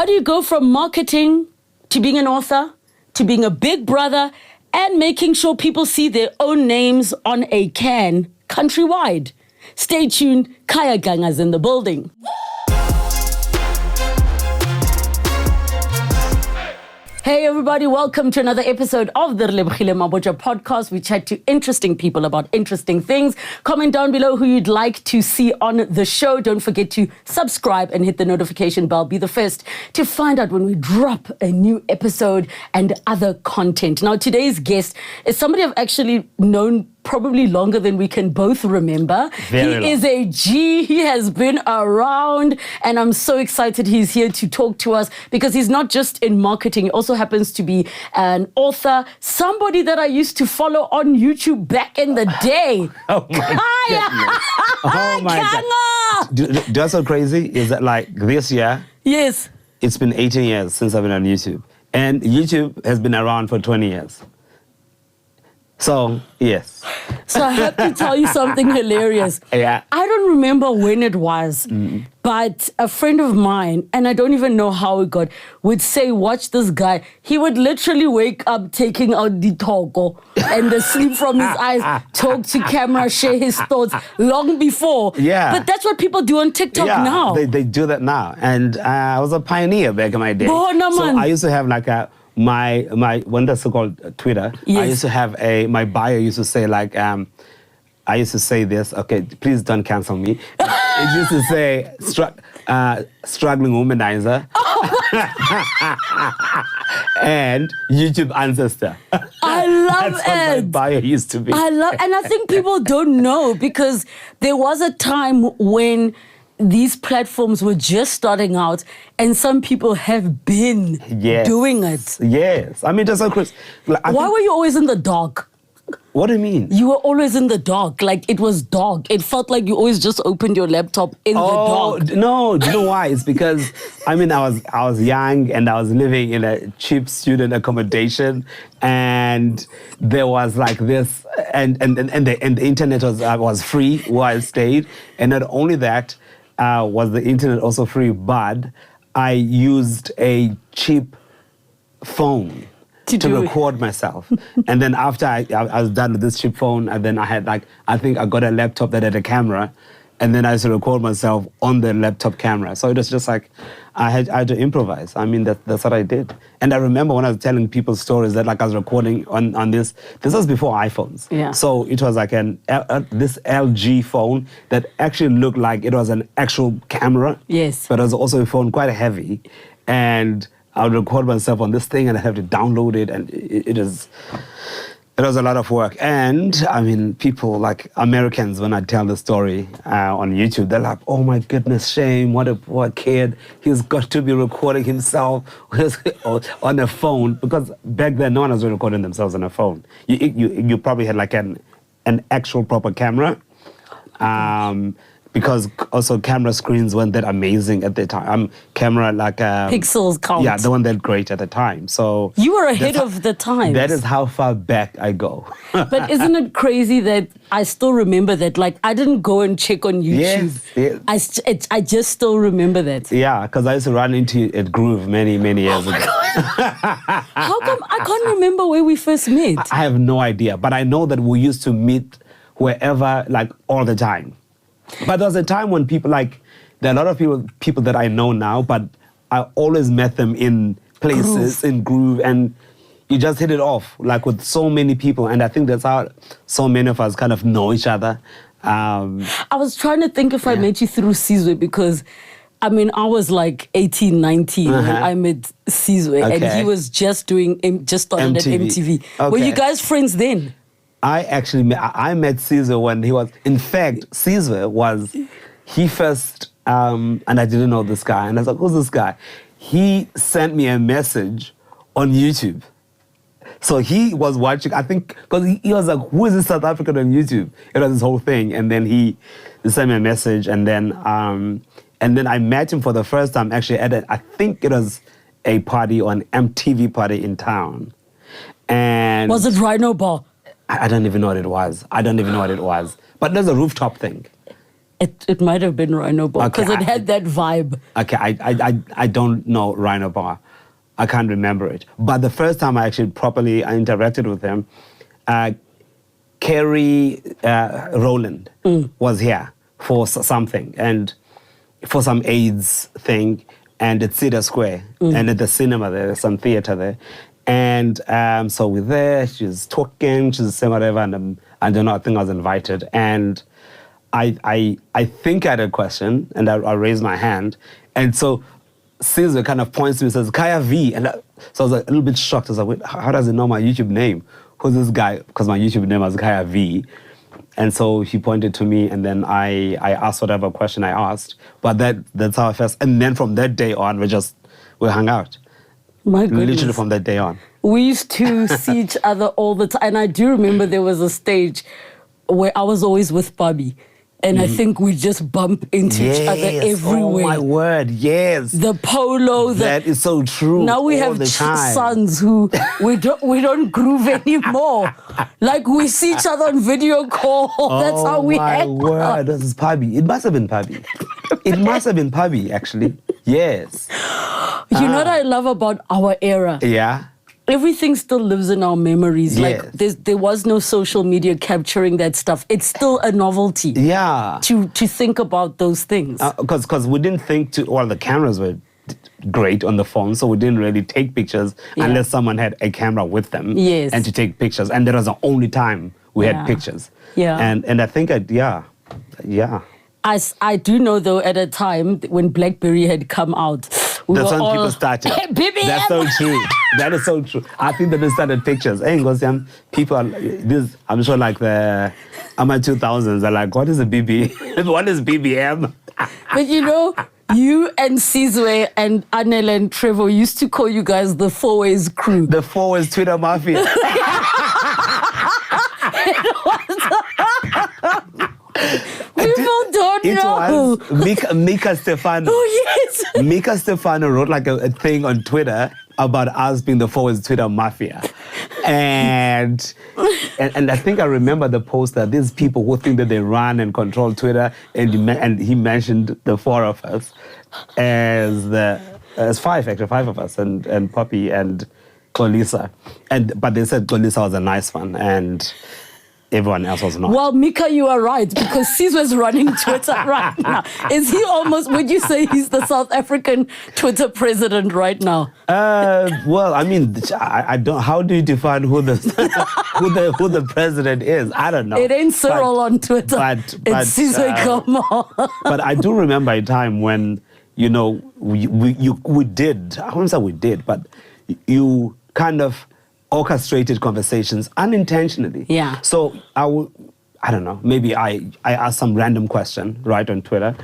do you go from marketing to being an author, to being a big brother, and making sure people see their own names on a can countrywide? Stay tuned. Khaya Dlanga's in the building. Hey everybody, welcome to another episode of the Relebogile Mabotja podcast. We chat to interesting people about interesting things. Comment down below who you'd like to see on the show. Don't forget to subscribe and hit the notification bell. Be the first to find out when we drop a new episode and other content. Now, today's guest is somebody I've actually known probably longer than we can both remember. He is a G. He has been around, and I'm so excited he's here to talk to us because he's not just in marketing. He also happens to be an author, somebody that I used to follow on YouTube back in the day. Oh my goodness. Oh my God. That's so crazy is that like this year, yes, it's been 18 years since I've been on YouTube. And YouTube has been around for 20 years. So, yes. So I have to tell you something hilarious. Yeah. I don't remember when it was, but a friend of mine, and I don't even know how it got, would say, watch this guy. He would literally wake up taking out the toko and the sleep from his eyes, talk to camera, share his thoughts long before. Yeah. But that's what people do on TikTok now. They do that now. And I was a pioneer back in my day. Oh, no, so man. I used to have like my when that's so-called Twitter, yes. I used to have my bio used to say like, I used to say this, okay, please don't cancel me. It used to say, struggling womanizer. And YouTube Ancestor. I love That's what my bio used to be. and I think people don't know because there was a time when these platforms were just starting out and some people have been doing it. Yes. I mean, that's so crazy. Like, Why were you always in the dark? What do you mean? You were always in the dark. Like, it was dark. It felt like you always just opened your laptop in the dark. No, do you know why? It's because, I mean, I was young and I was living in a cheap student accommodation, and there was like this, and the internet was free where I stayed. And not only that, was the internet also free, but I used a cheap phone to record myself. And then after I was done with this cheap phone, and then I had like, I think I got a laptop that had a camera, and then I used to record myself on the laptop camera. So it was just like, I had to improvise. I mean, that's what I did. And I remember when I was telling people stories that like I was recording on this was before iPhones. Yeah. So it was like this LG phone that actually looked like it was an actual camera. Yes. But it was also a phone quite heavy. And I would record myself on this thing and I have to download it, and it was a lot of work. And I mean, people like Americans, when I tell the story on YouTube, they're like, oh my goodness, shame, what a poor kid. He's got to be recording himself on a phone. Because back then, no one was recording themselves on a phone. You probably had like an actual proper camera. Because also camera screens weren't that amazing at the time. Camera like pixels count. Yeah, they weren't that great at the time. So you were ahead of the times. That is how far back I go. But isn't it crazy that I still remember that? Like, I didn't go and check on YouTube. Yes. I just still remember that. Yeah, because I used to run into it Groove many years ago. How come I can't remember where we first met? I have no idea, but I know that we used to meet wherever, like all the time. But there was a time when people like, there are a lot of people that I know now, but I always met them in places, in Groove, and you just hit it off, like with so many people. And I think that's how so many of us kind of know each other. I was trying to think if I met you through Sizwe, because I mean, I was like 18, 19 when I met Sizwe, and he was just started at MTV. Okay. Were you guys friends then? I met Caesar when he was, in fact, Caesar was, he first, and I didn't know this guy, and I was like, who's this guy? He sent me a message on YouTube. So he was watching, I think, because he was like, who is this South African on YouTube? It was this whole thing, and then he sent me a message, and then I met him for the first time, actually, I think it was a party, or an MTV party in town. And was it Rhino Bar? I don't even know what it was. But there's a rooftop thing. It might have been Rhino Bar because Okay, it had that vibe. Okay, I don't know Rhino Bar. I can't remember it. But the first time I actually properly interacted with him, Kerry Rowland was here for something, and for some AIDS thing, and at Cedar Square, and at the cinema there's some theater there. And so we're there, she's talking, she's saying whatever, and I don't know, I think I was invited. And I think I had a question, and I raised my hand. And so Caesar kind of points to me and says, Khaya V. And so I was like, a little bit shocked. I was like, wait, how does he know my YouTube name? Who's this guy? Because my YouTube name was Khaya V. And so he pointed to me, and then I asked whatever question I asked. But that's how I first, and then from that day on, we hung out. My goodness. Literally from that day on. We used to see each other all the time. And I do remember there was a stage where I was always with Bobby. And I think we just bump into each other everywhere. Oh my word, yes. The polo. That is so true. Now we have sons who we don't groove anymore. Like we see each other on video call. That's how we hang. Oh my word, this is Pabi. It must have been Pabi. It must have been Pabi, actually. Yes. You know what I love about our era? Yeah. Everything still lives in our memories. Yes. Like there was no social media capturing that stuff. It's still a novelty. Yeah. To think about those things. Because we didn't think the cameras were great on the phone, so we didn't really take pictures unless someone had a camera with them. Yes. And to take pictures. And that was the only time we had pictures. Yeah. And I think Yeah. I do know, though, at a time when BlackBerry had come out, that's when people started. BBM. That's so true. That is so true. I think that they started pictures. Hey, people I'm sure like the 2000s are like, what is a BB? What is BBM? But you know, you and Sizwe and Anel and Trevor used to call you guys the Fourways crew. The Fourways Twitter Mafia. People don't know. It was Mika Stefano. Oh, yes. Mika Stefano wrote like a thing on Twitter about us being the Fourways Twitter Mafia. And I think I remember the post that these people who think that they run and control Twitter, and he mentioned the four of us as five of us, and Poppy and Kolisa. But they said Kolisa was a nice one, and everyone else was not. Well, Mika, you are right, because Sizwe's running Twitter right now. Is he almost, would you say he's the South African Twitter president right now? Well, I mean, I don't, how do you define who the who the president is? I don't know. It ain't Cyril on Twitter. But it's Sizwe Kamal. But I do remember a time when, we did, I wouldn't say we did, but you kind of orchestrated conversations unintentionally. Yeah. So I don't know, maybe I asked some random question right on Twitter,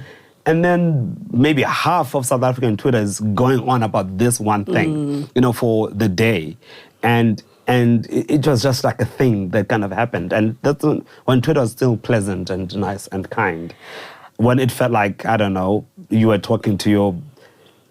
and then maybe half of South African Twitter is going on about this one thing, for the day. And it was just like a thing that kind of happened. And that's when Twitter was still pleasant and nice and kind. When it felt like, I don't know, you were talking to your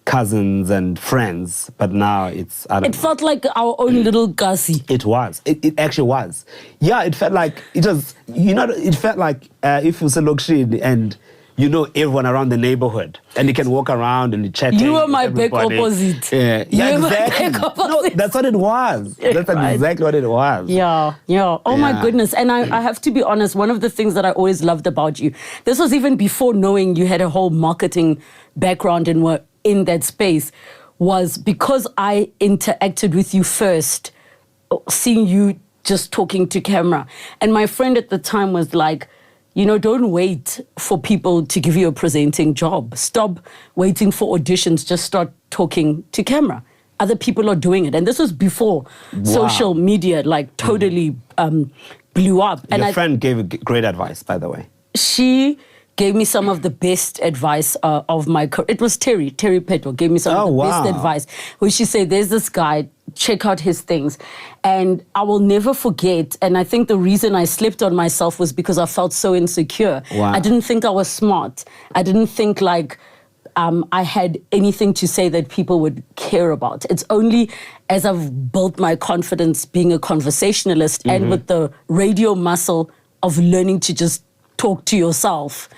cousins and friends, but now it's, I don't know. It felt like our own little Gussie. It was. It actually was. Yeah, it felt like, it felt like if you say Lokshini and you know everyone around the neighborhood, and you can walk around and chat. You were my big opposite. Yeah, exactly. No, that's what it was. That's exactly what it was. Yeah. Oh my goodness. And I have to be honest, one of the things that I always loved about you, this was even before knowing you had a whole marketing background and were in that space, was because I interacted with you first, seeing you just talking to camera. And my friend at the time was like, don't wait for people to give you a presenting job. Stop waiting for auditions. Just start talking to camera. Other people are doing it. And this was before social media totally blew up. And Your friend gave great advice, by the way. She gave me some of the best advice of my career. It was Terry Petro gave me some of the best advice, where she said, there's this guy, check out his things. And I will never forget, and I think the reason I slept on myself was because I felt so insecure. Wow. I didn't think I was smart. I didn't think I had anything to say that people would care about. It's only as I've built my confidence being a conversationalist and with the radio muscle of learning to just talk to yourself,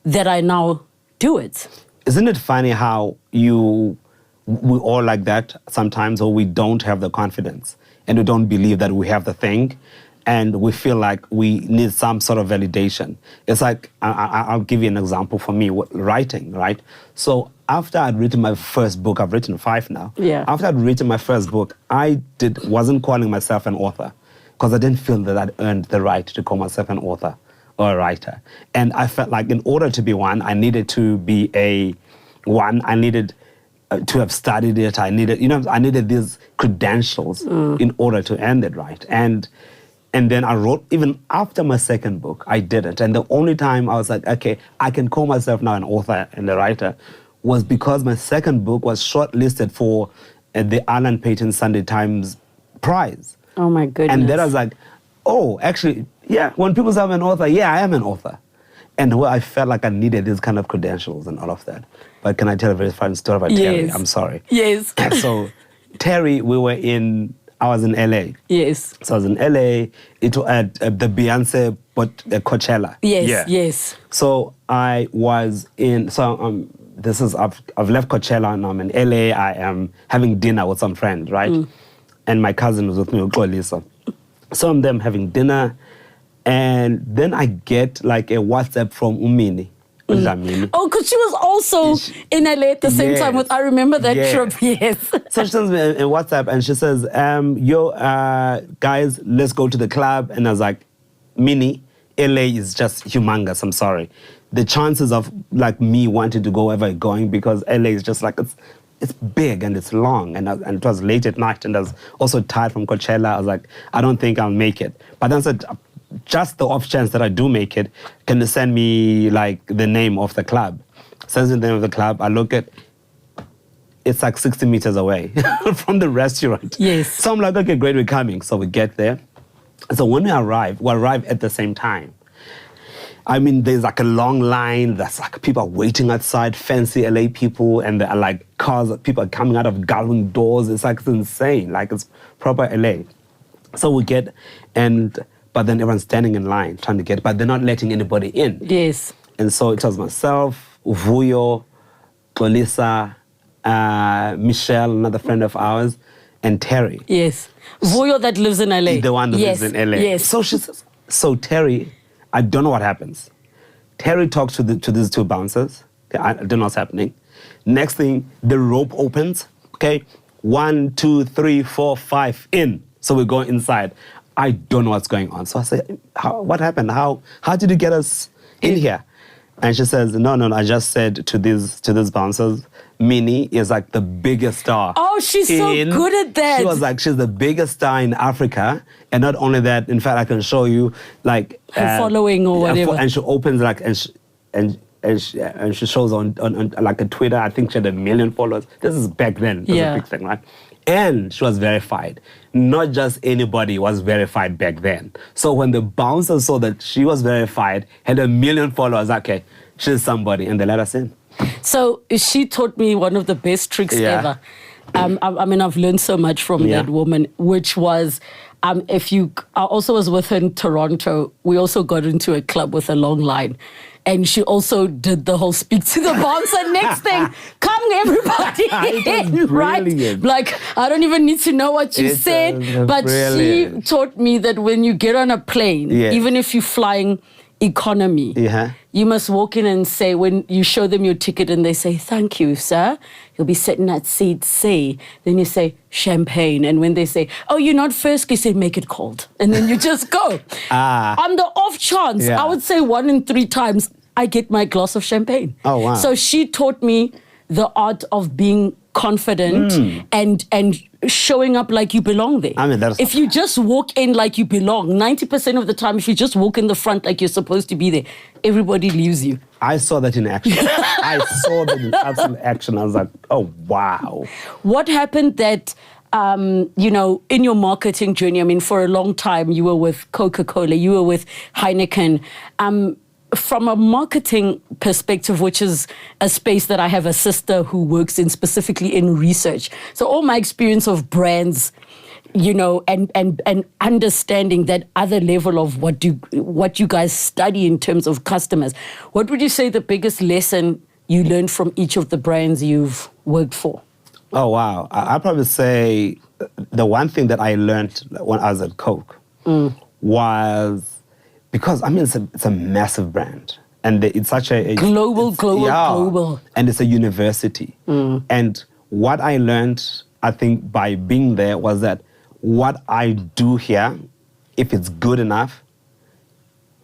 that I now do it. Isn't it funny how we all like that sometimes, or we don't have the confidence and we don't believe that we have the thing, and we feel like we need some sort of validation. It's like, I'll give you an example for me, writing, right? So after I'd written my first book, I've written 5 now. Yeah. After I'd written my first book, I wasn't calling myself an author because I didn't feel that I'd earned the right to call myself an author or a writer. And I felt like in order to be one, I needed to be I needed to have studied it. I needed these credentials in order to earn it, right? And then I wrote, even after my second book, I didn't. And the only time I was like, okay, I can call myself now an author and a writer was because my second book was shortlisted for the Alan Payton Sunday Times Prize. Oh my goodness. And then I was like, oh, actually, yeah, when people say I'm an author, yeah, I am an author. And I felt like I needed these kind of credentials and all of that. But can I tell a very funny story about Terry? I'm sorry. Yes. So Terry, I was in LA. Yes. So I was in LA, it was at the Beyonce Coachella. Yes, yeah. yes. So I was I've left Coachella and I'm in LA. I am having dinner with some friends, right? And my cousin was with me, Lisa. So I'm there having dinner, and then I get like a WhatsApp from Umini. Oh, because she was also in LA at the same time with, I remember that trip, yes. So she sends me a WhatsApp and she says, guys, let's go to the club. And I was like, Mini, LA is just humongous, I'm sorry. The chances of like me wanting to go wherever I'm going, because LA is just like, it's big and it's long, and it was late at night, and I was also tired from Coachella. I was like, I don't think I'll make it. But then I said, just the off chance that I do make it, can you send me like the name of the club? Sends me the name of the club. I look at, it's like 60 meters away from the restaurant. Yes. So I'm like, okay, great, we're coming. So we get there. So when we arrive at the same time. I mean, there's like a long line. There's like people waiting outside, fancy LA people, and there are like cars, people are coming out of gallery doors. It's like, it's insane. Like, it's proper LA. So we get, but then everyone's standing in line trying to get, but they're not letting anybody in. Yes. And so it was myself, Vuyo, Kolisa, Michelle, another friend of ours, and Terry. Yes. Vuyo that lives in LA. The one that lives in LA. Yes. So she says, so Terry, I don't know what happens. Terry talks to these 2 bouncers. I don't know what's happening. Next thing, the rope opens. Okay, 1, 2, 3, 4, 5, in. So we go inside. I don't know what's going on. So I say, what happened? How did you get us in here? And she says, no, I just said to these bouncers, Minnie is like the biggest star. Oh, she's so good at that. She was like, she's the biggest star in Africa. And not only that, in fact, I can show you like her following or whatever. And she opens like, and she shows on like a Twitter, I think she had 1 million followers. This is back then. This was a big thing, right? And she was verified. Not just anybody was verified back then. So when the bouncers saw that she was verified, had 1 million followers, okay, she's somebody, and they let us in. So she taught me one of the best tricks ever. I mean, I've learned so much from that woman, which was, I also was with her in Toronto. We also got into a club with a long line. And she also did the whole speak to the bouncer. Next thing, come everybody in, right? Like, I don't even need to know what you said. But she taught me that when you get on a plane, even if you're flying economy, you must walk in and say, when you show them your ticket and they say, thank you, sir, you'll be sitting at seat C. Then you say, champagne. And when they say, oh, you're not first, you say, make it cold. And then you just go. On the off chance, I would say 1 in 3 times, I get my glass of champagne. Oh, wow. So she taught me the art of being confident and showing up like you belong there. I mean, if you just walk in like you belong, 90% of the time, if you just walk in the front like you're supposed to be there, everybody leaves you. I saw that in action. I saw that in absolute action. I was like, oh, wow. What happened that, in your marketing journey, I mean, for a long time, you were with Coca-Cola, you were with Heineken. From a marketing perspective, which is a space that I have a sister who works in, specifically in research. So all my experience of brands you know, and understanding that other level of what you guys study in terms of customers. What would you say the biggest lesson you learned from each of the brands you've worked for? Oh, wow. I'd probably say the one thing that I learned when I was at Coke was, because, I mean, it's a massive brand. And it's such a... Global. And it's a university. And what I learned, I think, by being there was that what I do here, if it's good enough,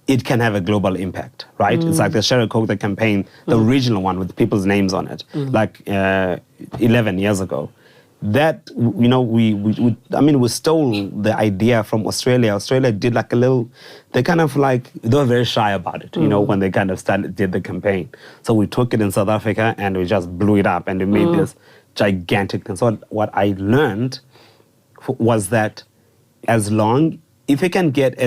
it can have a global impact, right? It's like the Share a Coke, the campaign, the original one with people's names on it, like 11 years ago. That, you know, we stole the idea from Australia. Australia did like a little, they were very shy about it, you know, when they kind of did the campaign. So we took it in South Africa and we just blew it up and we made this gigantic thing. So what I learned was that if you can get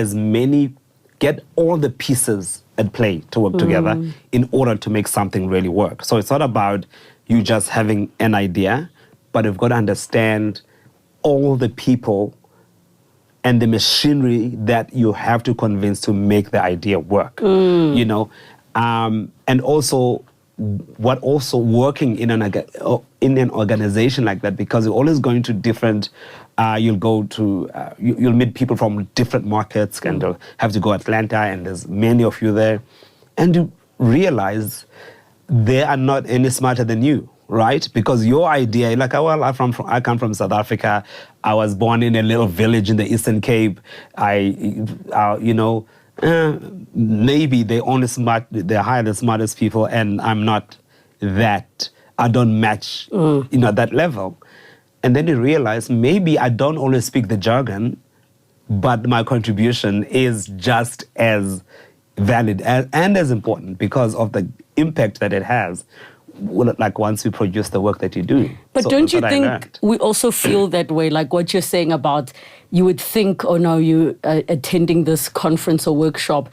all the pieces at play to work together in order to make something really work. So it's not about you just having an idea, but you've got to understand all the people and the machinery that you have to convince to make the idea work, you know? And also working in an organization like that, because you're always going to different, you'll meet people from different markets and you'll have to go Atlanta and there's many of you there. And you realize they are not any smarter than you, right? Because your idea, you're like, oh, well, I come from South Africa. I was born in a little village in the Eastern Cape. Maybe they hire the smartest people and I'm not that, I don't match, that level. And then you realize maybe I don't always speak the jargon, but my contribution is just as valid and as important because of the impact that it has, like once we produce the work that you do. But don't you think we also feel that way, like what you're saying about, you would think, oh no, you attending this conference or workshop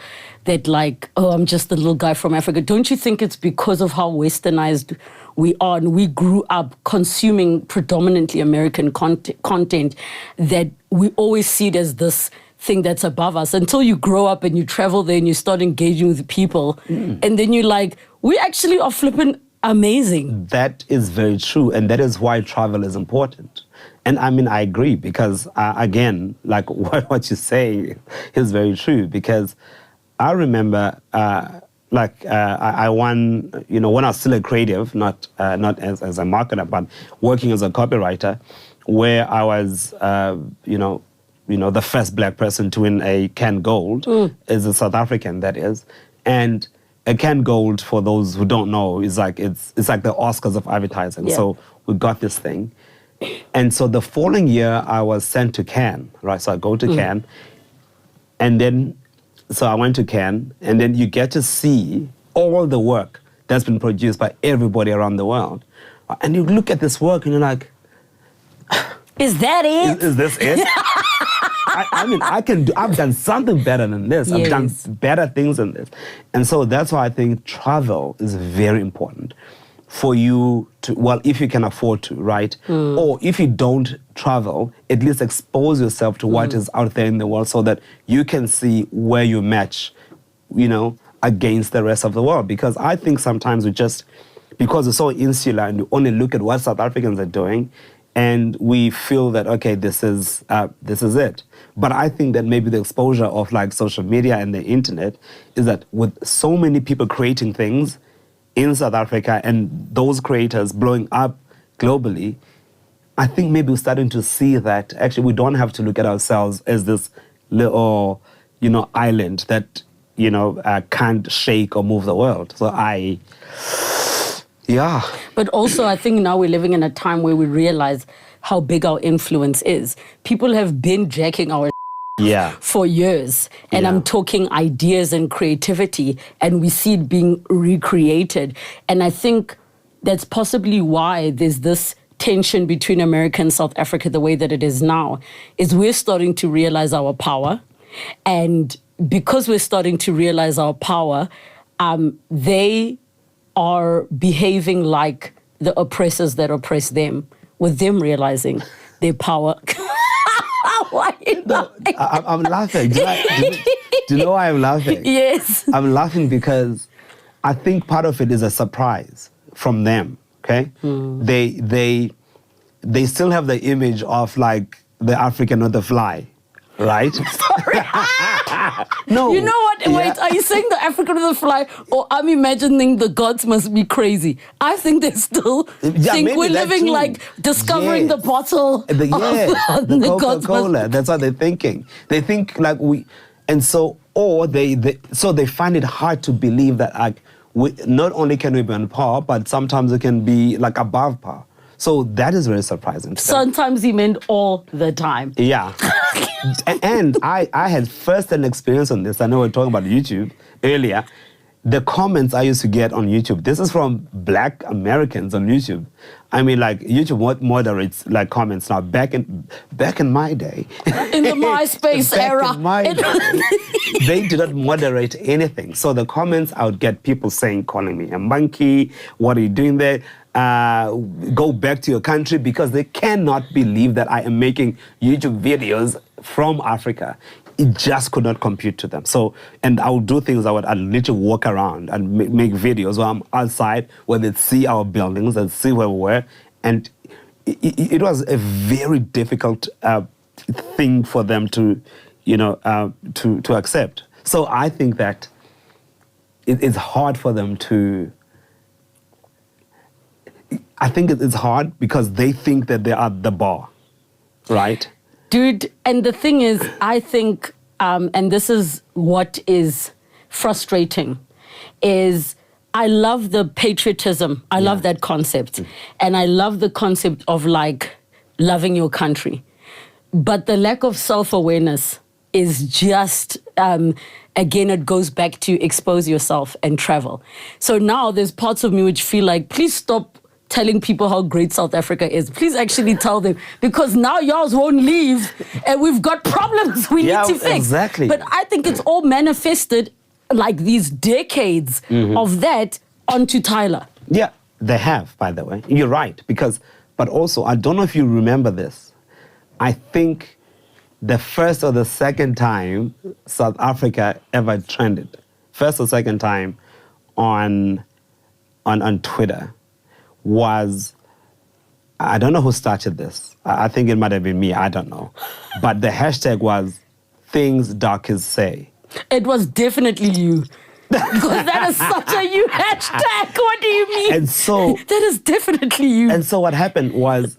that like, oh, I'm just a little guy from Africa. Don't you think it's because of how westernized we are and we grew up consuming predominantly American content that we always see it as this thing that's above us until you grow up and you travel there and you start engaging with people and then you're like, we actually are flipping amazing. That is very true, and that is why travel is important. And I mean, I agree because, again, like what you say is very true because I remember, I won, when I was still a creative, not as a marketer, but working as a copywriter, where I was, the first black person to win a Can Gold, is a South African, that is, and a Can Gold, for those who don't know, is like it's like the Oscars of advertising. Yeah. So we got this thing, and so the following year I was sent to Cannes, right? So I go to Cannes, and then so I went to Cannes, and then you get to see all the work that's been produced by everybody around the world, and you look at this work and you're like, is that it? Is this it? I've done something better than this. Yes. I've done better things than this. And so that's why I think travel is very important for you to, well, if you can afford to, right? Or if you don't travel, at least expose yourself to what is out there in the world so that you can see where you match, against the rest of the world. Because I think sometimes because we're so insular and we only look at what South Africans are doing, and we feel that, okay, this is it. But I think that maybe the exposure of like social media and the internet is that with so many people creating things in South Africa and those creators blowing up globally, I think maybe we're starting to see that actually we don't have to look at ourselves as this little, island that, can't shake or move the world. So yeah. But also, I think now we're living in a time where we realize how big our influence is. People have been jacking our for years. And I'm talking ideas and creativity, and we see it being recreated. And I think that's possibly why there's this tension between America and South Africa the way that it is now, is we're starting to realize our power. And because we're starting to realize our power, they are behaving like the oppressors that oppress them, with them realizing their power. Why are you laughing? I'm laughing. Do you know why I'm laughing? Yes. I'm laughing because I think part of it is a surprise from them. Okay, they still have the image of like the African with the fly, right? Sorry. No. You know what? Yeah. Wait, are you saying the African with the fly, or I'm imagining the gods must be crazy? I think they still think maybe we're that living too. like discovering Yes. the bottle. The gods Coca-Cola. must. That's what they're thinking. They think like we, and so or they find it hard to believe that like we not only can we be on par, but sometimes it can be like above par. So that is very surprising to them. Sometimes he meant all the time. Yeah. And I had first-hand experience on this. I know we were talking about YouTube earlier. The comments I used to get on YouTube, this is from Black Americans on YouTube. I mean, like, YouTube moderates, like, comments now. Back in my day. In the MySpace era. In my day, they did not moderate anything. So the comments, I would get people calling me a monkey, what are you doing there? Go back to your country, because they cannot believe that I am making YouTube videos from Africa. It just could not compute to them. So, and I would do things, I'd literally walk around and make videos where I'm outside, where they'd see our buildings and see where we were. And it was a very difficult thing for them to, to accept. So I think that it's hard for them to, I think it's hard because they think that they are the bar, right? Dude, and the thing is, I think, and this is what is frustrating, is I love the patriotism. I love that concept. And I love the concept of like loving your country. But the lack of self-awareness is just, again, it goes back to expose yourself and travel. So now there's parts of me which feel like, please stop telling people how great South Africa is. Please actually tell them, because now y'all won't leave and we've got problems we need to fix. Exactly. But I think it's all manifested like these decades of that onto Tyler. Yeah, they have, by the way. You're right. But also, I don't know if you remember this. I think the first or the second time South Africa ever trended, first or second time on Twitter, was, I don't know who started this. I think it might have been me, I don't know. But the hashtag was things darkers say. It was definitely you. Because that is such a you hashtag. What do you mean? And so that is definitely you. And so what happened was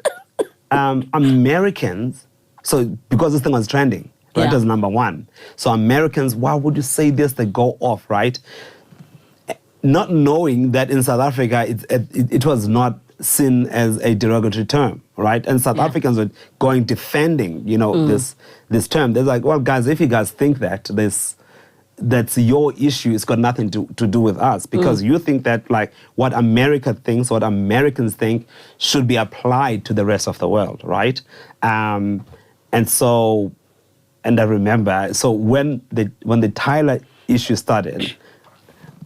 Americans, so because this thing was trending, right? It was number one. So Americans, why would you say this? They go off, right? Not knowing that in South Africa, it was not seen as a derogatory term, right? And South Africans were going defending, this term. They're like, well, guys, if you guys think that that's your issue, it's got nothing to do with us, because you think that like what America thinks, what Americans think should be applied to the rest of the world, right? And I remember, so when the Tyler issue started,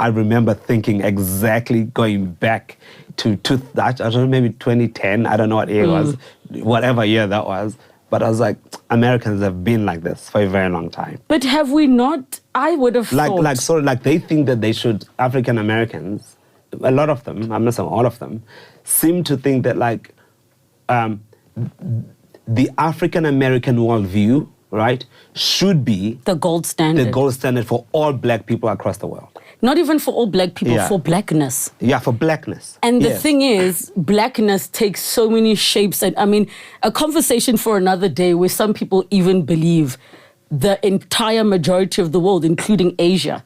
I remember thinking exactly, going back to I don't know, maybe 2010, I don't know what year it was, whatever year that was, but I was like, Americans have been like this for a very long time. But have we not? I would have thought. Like they think that they should, African Americans, a lot of them, I'm not saying all of them, seem to think that like the African American worldview, right, should be the gold standard. The gold standard for all black people across the world. Not even for all black people, for blackness. Yeah, for blackness. And the thing is, blackness takes so many shapes. And I mean, a conversation for another day where some people even believe the entire majority of the world, including Asia,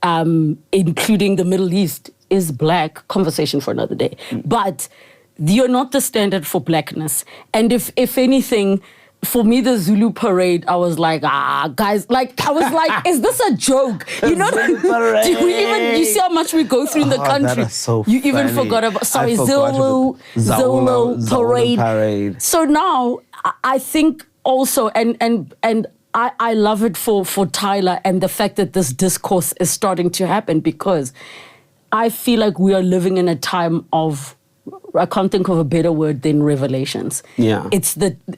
including the Middle East, is black. Conversation for another day. But you're not the standard for blackness. And if anything, for me, the Zulu parade, I was like, guys, like, I was like, is this a joke? You know, you see how much we go through in the country. That is so you even funny. forgot about, sorry, Zulu parade. So now, I think also, and I love it for Tyler and the fact that this discourse is starting to happen, because I feel like we are living in a time of, I can't think of a better word than revelations. Yeah.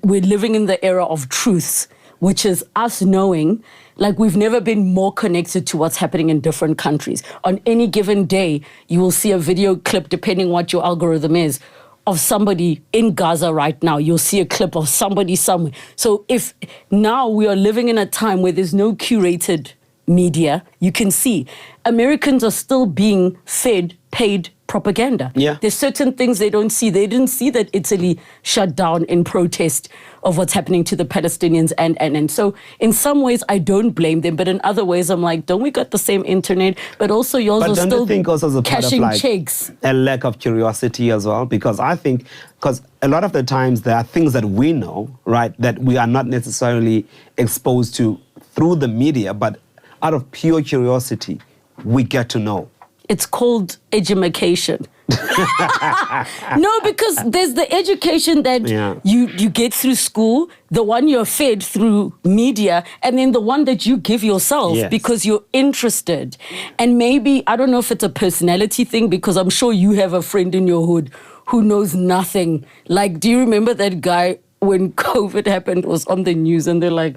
We're living in the era of truths which is us knowing, like, we've never been more connected to what's happening in different countries. On any given day, you will see a video clip, depending what your algorithm is, of somebody in Gaza right now. You'll see a clip of somebody somewhere. So if now we are living in a time where there's no curated media, you can see Americans are still being fed paid propaganda. Yeah. There's certain things they don't see. They didn't see that Italy shut down in protest of what's happening to the Palestinians. And so in some ways, I don't blame them. But in other ways, I'm like, don't we got the same internet? But also, you're also don't still you think also as a part of cashing like checks. a lack of curiosity as well? Because I think, because a lot of the times there are things that we know, right, that we are not necessarily exposed to through the media, but out of pure curiosity, we get to know. It's called edumacation. No, because there's the education that you get through school, the one you're fed through media, and then the one that you give yourself because you're interested. And maybe, I don't know if it's a personality thing, because I'm sure you have a friend in your hood who knows nothing. Like, do you remember that guy when COVID happened, was on the news, and they're like,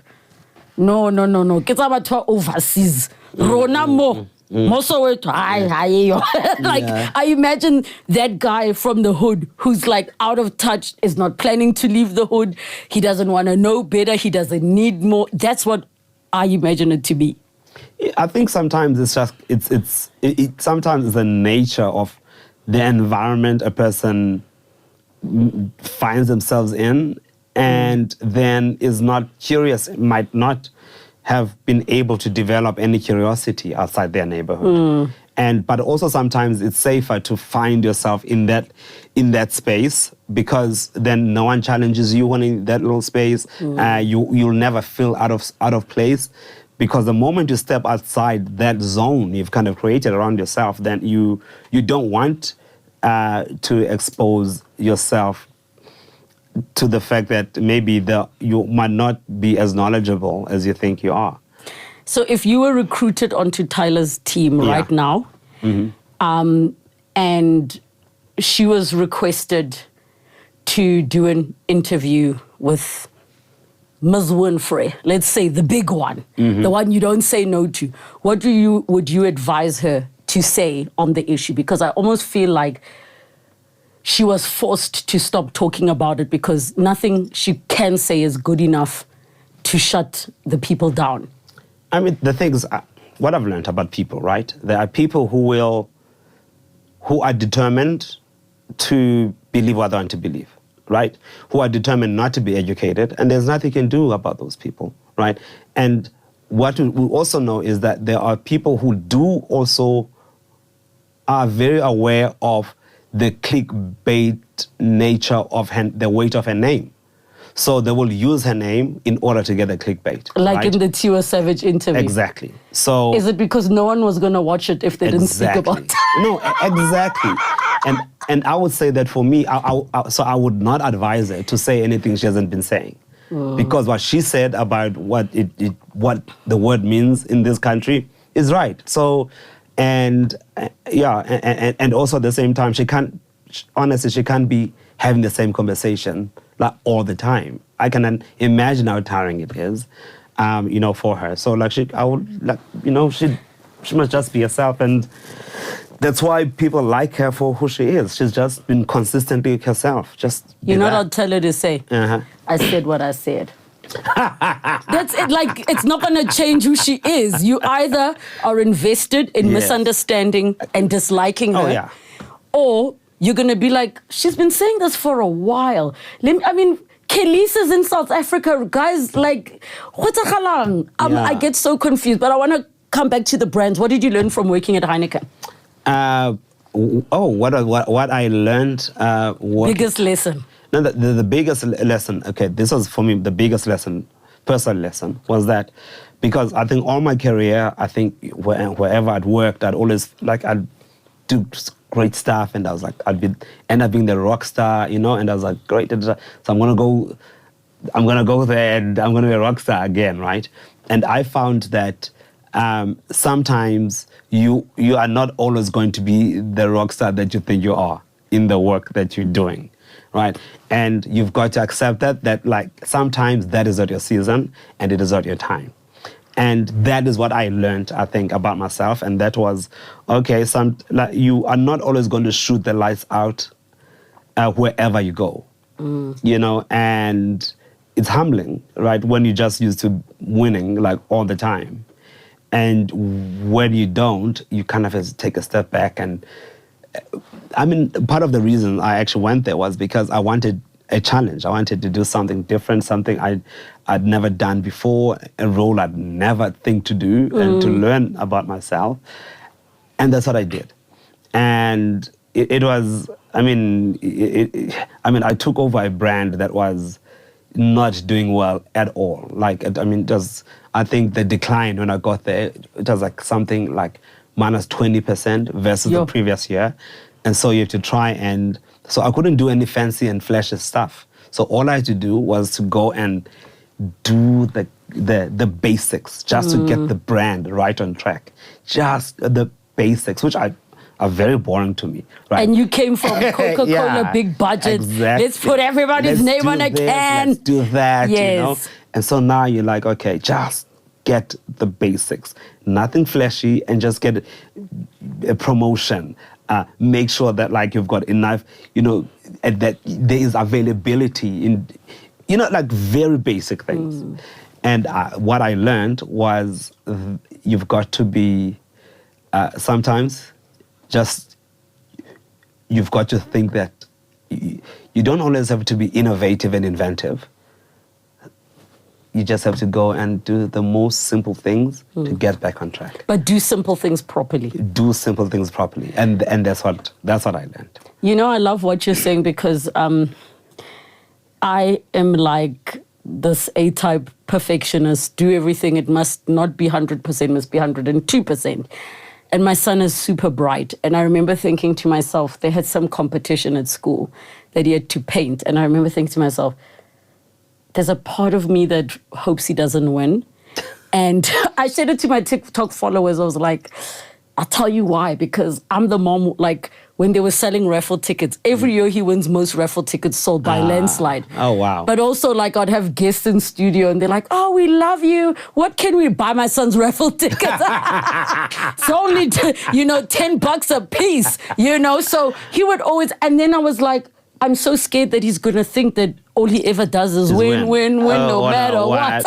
no. Get about overseas. Rona mo. Like, I imagine that guy from the hood who's like out of touch, is not planning to leave the hood. He doesn't want to know better. He doesn't need more. That's what I imagine it to be. I think sometimes it's just, sometimes it's the nature of the environment a person finds themselves in, and then is not curious, might not have been able to develop any curiosity outside their neighborhood. But also sometimes it's safer to find yourself in that space, because then no one challenges you in that little space. You'll never feel out of place, because the moment you step outside that zone you've kind of created around yourself, then you don't want to expose yourself to the fact that maybe you might not be as knowledgeable as you think you are. So if you were recruited onto Tyler's team right now, and she was requested to do an interview with Ms. Winfrey, let's say the big one, the one you don't say no to, what would you advise her to say on the issue? Because I almost feel like she was forced to stop talking about it, because nothing she can say is good enough to shut the people down. I mean, the thing is, what I've learned about people, right? There are people who are determined to believe what they want to believe, right? Who are determined not to be educated, and there's nothing you can do about those people, right? And what we also know is that there are people who are very aware of the clickbait nature of the weight of her name. So they will use her name in order to get the clickbait. Like right? in the Tiwa Savage interview. Exactly. So is it because no one was going to watch it if they didn't speak about it? No, exactly. And I would say that for me, so I would not advise her to say anything she hasn't been saying. Because what she said about what the word means in this country is right. So, and also at the same time, she can't be having the same conversation like all the time. I can imagine how tiring it is, for her. So she must just be herself, and that's why people like her for who she is. She's just been consistently herself. I'll tell her to say, I said what I said. That's it. Like, it's not going to change who she is. You either are invested in misunderstanding and disliking her, or you're going to be like, she's been saying this for a while. Khaleesi's in South Africa, guys, like, I get so confused, but I want to come back to the brands. What did you learn from working at Heineken? What I learned. Biggest lesson. No, the biggest lesson, this was for me, the biggest lesson, personal lesson, was that because I think all my career, I think wherever I'd worked, I'd always, I'd do great stuff, and I was like, end up being the rock star, and I was like, great, so I'm going to go there and I'm going to be a rock star again, right? And I found that sometimes you are not always going to be the rock star that you think you are in the work that you're doing. right? And you've got to accept that like sometimes that is not your season and it is not your time. And that is what I learned, I think, about myself. And that was, okay, you are not always going to shoot the lights out wherever you go, you know, and it's humbling, right? When you're just used to winning like all the time. And when you don't, you kind of have to take a step back. And I mean, part of the reason I actually went there was because I wanted a challenge. I wanted to do something different, something I'd never done before, a role I'd never think to do, and to learn about myself. And that's what I did. And it was, I mean, I took over a brand that was not doing well at all. Like, I mean, I think the decline when I got there, it was like something like minus 20% versus the previous year. And so you have to try and, so I couldn't do any fancy and flashy stuff. So all I had to do was to go and do the basics, just to get the brand right on track. Just the basics, which are very boring to me. Right? And you came from Coca-Cola, big budget. Exactly. Let's put everybody's name on a can. Let's do that, yes. you know? And so now you're like, okay, just get the basics. Nothing flashy, and just get a promotion. Make sure that like you've got enough, you know, and that there is availability in, you know, like very basic things. And what I learned was you've got to be, sometimes you've got to think that you don't always have to be innovative and inventive. You just have to go and do the most simple things to get back on track. But do simple things properly. Do simple things properly. And that's what I learned. You know, I love what you're saying because I am like this A-type perfectionist. Do everything. It must not be 100%, it must be 102%. And my son is super bright. And I remember thinking to myself, they had some competition at school that he had to paint. And I remember thinking to myself, there's a part of me that hopes he doesn't win. And I said it to my TikTok followers. I was like, I'll tell you why. Because I'm the mom, like, when they were selling raffle tickets, every year he wins most raffle tickets sold by landslide. Oh, wow. But also, like, I'd have guests in studio and they're like, oh, we love you. What can we buy my son's raffle tickets? It's only, $10 a piece, you know? So he would always, and then I was like, I'm so scared that he's going to think that all he ever does is win, no matter what.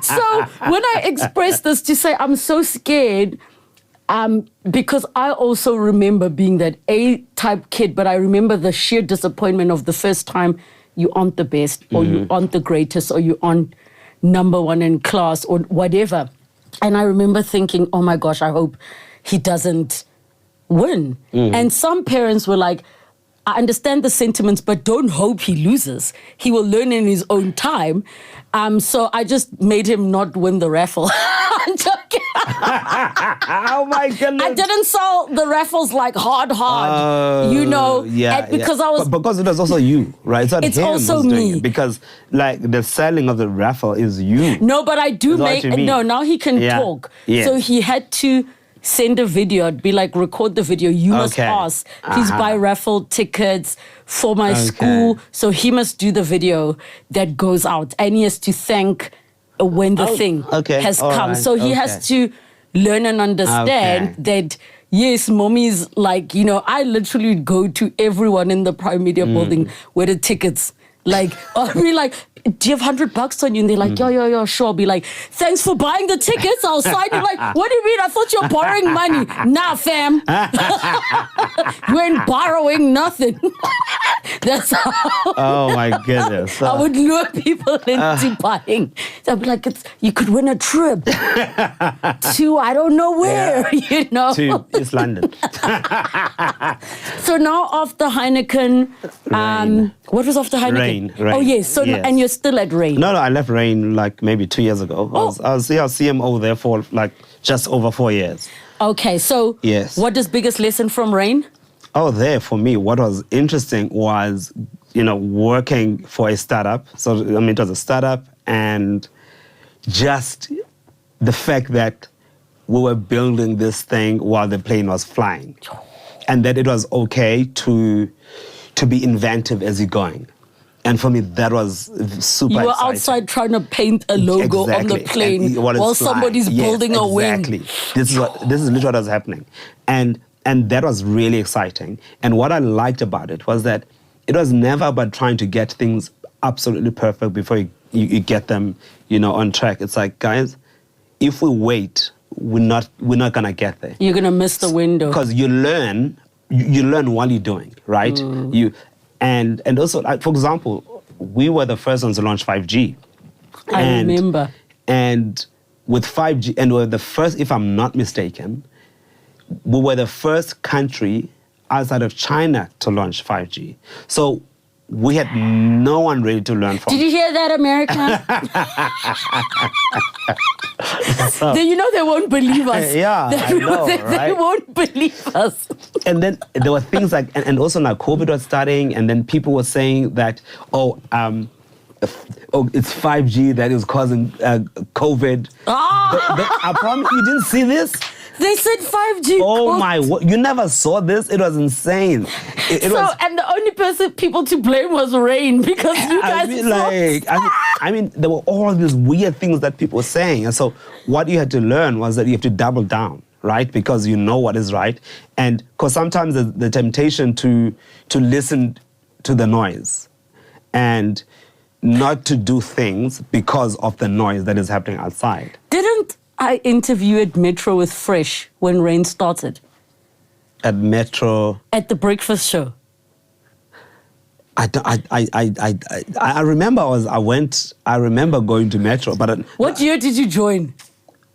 So when I express this to say I'm so scared, because I also remember being that A-type kid, but I remember the sheer disappointment of the first time you aren't the best, or you aren't the greatest, or you aren't number one in class, or whatever. And I remember thinking, oh my gosh, I hope he doesn't win. And some parents were like, I understand the sentiments, but don't hope he loses. He will learn in his own time. So I just made him not win the raffle. I'm joking. Oh my goodness. I didn't sell the raffles like hard, you know. Yeah, because I was... Because it was also you, right? It's also me. Because like the selling of the raffle is you. No, but I do make... No, now he can talk. Yeah. So he had to send a video. I'd be like, record the video. You must ask. Please buy raffle tickets for my school. So he must do the video that goes out. And he has to thank when the thing has come. Right. So he has to learn and understand that, yes, mommy's like, you know, I literally go to everyone in the Prime Media building with the tickets. Like, I'll be like, do you have $100 on you? And they're like, yeah, sure. I'll be like, thanks for buying the tickets. I'll sign you. Like, what do you mean? I thought you were borrowing money. Nah, fam. You ain't borrowing nothing. That's how. Oh, my goodness. I would lure people into buying. So I'd be like, you could win a trip to I don't know where, you know. To East London. So now after Heineken, what was after Heineken? Rain. Oh, yes. So and you're still at Rain. No, I left Rain like maybe 2 years ago. I was CMO there for like just over 4 years. Okay, so what is biggest lesson from Rain? Oh, there for me, what was interesting was, you know, working for a startup. So, I mean, it was a startup, and just the fact that we were building this thing while the plane was flying, and that it was okay to to be inventive as you're going. And for me, that was super You were exciting. outside trying to paint a logo on the plane while somebody's building a wing. Exactly. This is literally what was happening. And that was really exciting. And what I liked about it was that it was never about trying to get things absolutely perfect before you get them, on track. It's like, guys, if we wait, we're not gonna get there. You're gonna miss the window. Because you learn while you're doing, right? And also, like, for example, we were the first ones to launch 5G. I remember. And with 5G, and we were the first, if I'm not mistaken, we were the first country outside of China to launch 5G. So we had no one ready to learn from. Did you hear that, America? They won't believe us. Yeah, I know, right? They won't believe us. And then there were things like, and also now COVID was starting, and then people were saying that, it's 5G that is causing COVID. I promise you didn't see this? They said 5G. Oh my! You never saw this? It was insane. And the only people to blame was Rain, because you guys. I mean, there were all these weird things that people were saying, and so what you had to learn was that you have to double down, right? Because you know what is right, and because sometimes the temptation to listen to the noise, and not to do things because of the noise that is happening outside. Didn't I interview at Metro with Fresh when Rain started? At Metro? At the breakfast show. I remember I remember going to Metro, but... What year did you join?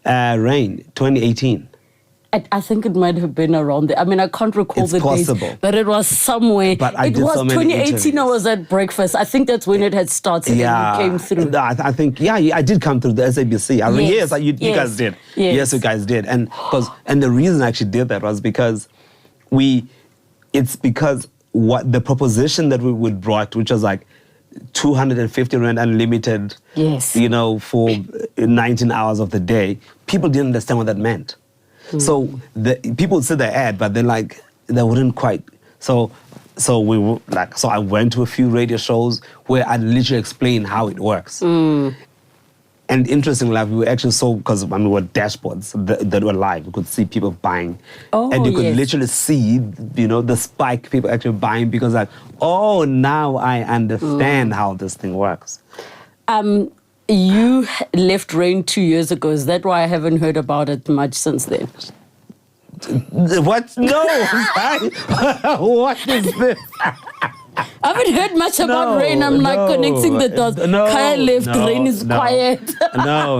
Rain, 2018. I think it might have been around there. I mean, I can't recall it's the possible. date, but it was somewhere. But I it did was so many 2018. interviews. I was at breakfast. I think that's when it had started. Yeah, and you came through. I think I did come through the SABC. You guys did. Yes, you guys did. And the reason I actually did that was because what the proposition that we brought, which was like 250 Rand unlimited, for 19 hours of the day, people didn't understand what that meant. So people would see the ad, but they wouldn't quite. So I went to a few radio shows where I literally explained how it works. And interestingly, we actually saw, because we were dashboards that were live. We could see people buying. And you could literally see, the spike, people actually buying, because now I understand how this thing works. You left Rain 2 years ago. Is that why I haven't heard about it much since then? What? No. What is this? I haven't heard much about Rain. I'm connecting the dots. Khaya left, Rain is quiet. No.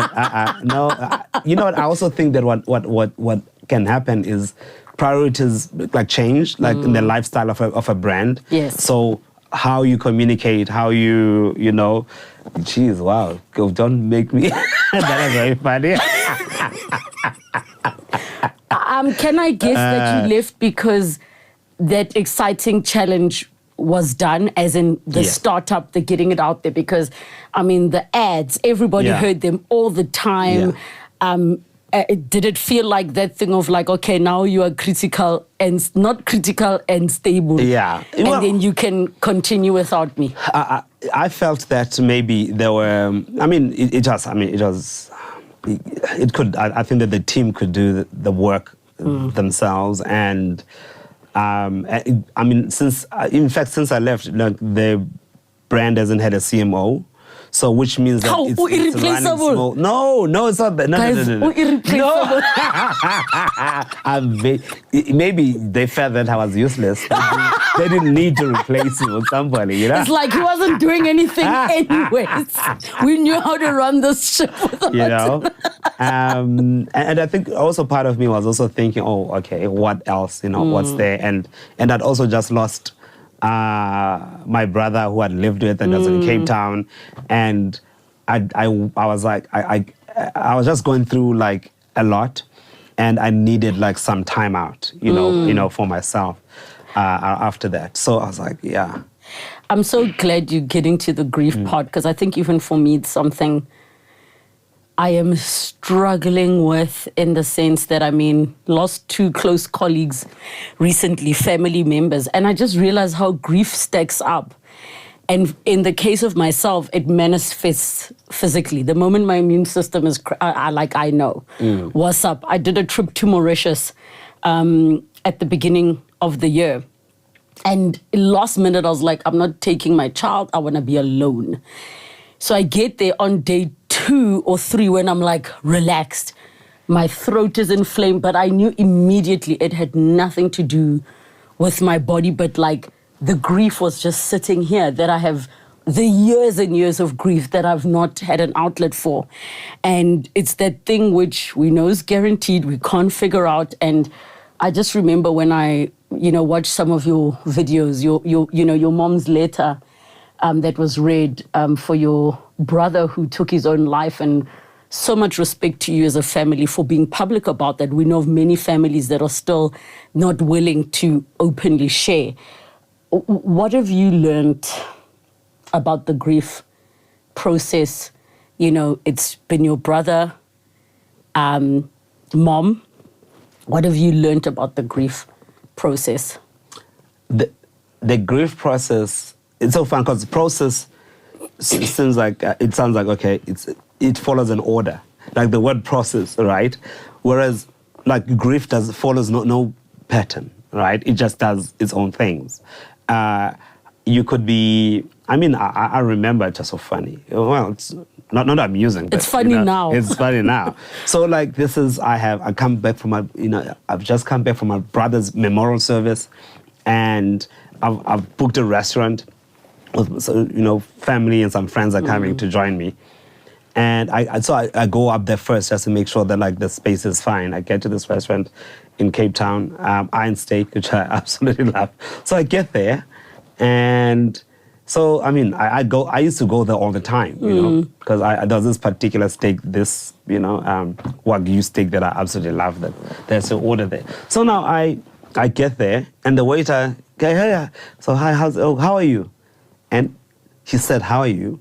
You know what? I also think that what can happen is priorities change, in the lifestyle of a brand. Yes. So how you communicate, how you geez, wow. Don't make me. That is very funny. Can I guess that you left because that exciting challenge was done, as in the startup, the getting it out there? Because, the ads, everybody heard them all the time. Did it feel like that thing of okay, now you are critical and not critical and stable? Yeah. And then you can continue without me? I felt that maybe there were, it could, I think that the team could do the work themselves. And since I left, the brand hasn't had a CMO. So which means that it's irreplaceable. No, it's not that. No. Irreplaceable. Maybe they felt that I was useless. They didn't need to replace me with somebody, It's like he wasn't doing anything anyways. We knew how to run this ship with a and I think also part of me was also thinking, okay, what else, what's there? And I'd also just lost my brother who I'd lived with and was in Cape Town, and I was I was just going through a lot, and I needed some time out, for myself after that. So I was like, yeah. I'm so glad you're getting to the grief part, because I think even for me it's something I am struggling with, in the sense that, lost 2 close colleagues recently, family members, and I just realized how grief stacks up. And in the case of myself, it manifests physically. The moment my immune system is, I know what's up. I did a trip to Mauritius at the beginning of the year. And last minute, I was like, I'm not taking my child. I want to be alone. So I get there on day 2 or 3 when I'm like relaxed. My throat is inflamed, but I knew immediately it had nothing to do with my body, but like the grief was just sitting here, that I have the years and years of grief that I've not had an outlet for. And it's that thing which we know is guaranteed, we can't figure out. And I just remember when I, watched some of your videos, your mom's letter that was read for your brother who took his own life, and so much respect to you as a family for being public about that. We know of many families that are still not willing to openly share. What have you learned about the grief process? It's been your brother, mom. What have you learned about the grief process? The grief process, it's so fun because the process sounds like okay, it follows an order, like the word process, right? Whereas like grief follows no pattern, right? It just does its own things. You could be, I remember, it's just so funny. Well, it's not amusing, but it's funny now. It's funny now. So like I've just come back from my brother's memorial service, and I've booked a restaurant with, family and some friends are coming to join me. And I go up there first just to make sure that like the space is fine. I get to this restaurant in Cape Town, Iron Steak, which I absolutely love. So I get there, and so I used to go there all the time, because there's this particular steak, Wagyu steak that I absolutely love that there's an order there. So now I get there, and the waiter, hey, so hi, how are you? And he said, how are you?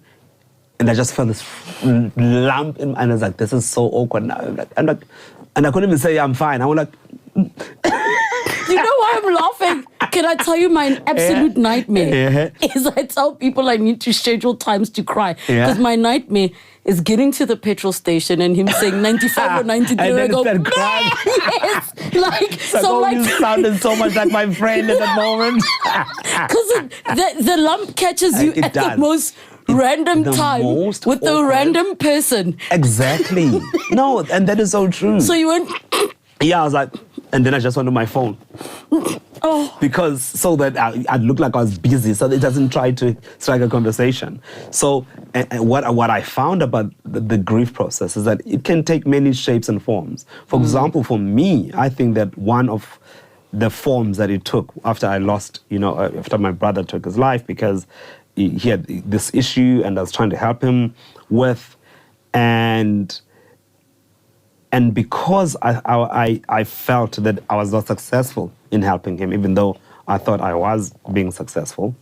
And I just felt this lump in, and I was like, this is so awkward now. And I couldn't even say I'm fine. I was like, you know why I'm laughing? Can I tell you my absolute nightmare? Is I tell people I need to schedule times to cry. Because my nightmare is getting to the petrol station and him saying 95 or 93. And then I go, crying. yes. You sounded so much like my friend at that moment. Because the lump catches you at the most random time with the random person. Exactly. No, and that is so true. So you went... Yeah, I was like... And then I just went on my phone. Because so that I'd look like I was busy, so it doesn't try to strike a conversation. So and what I found about the grief process is that it can take many shapes and forms. For example, for me, I think that one of the forms that it took after I lost, after my brother took his life, because he had this issue and I was trying to help him with, and because I felt that I was not successful in helping him, even though I thought I was being successful,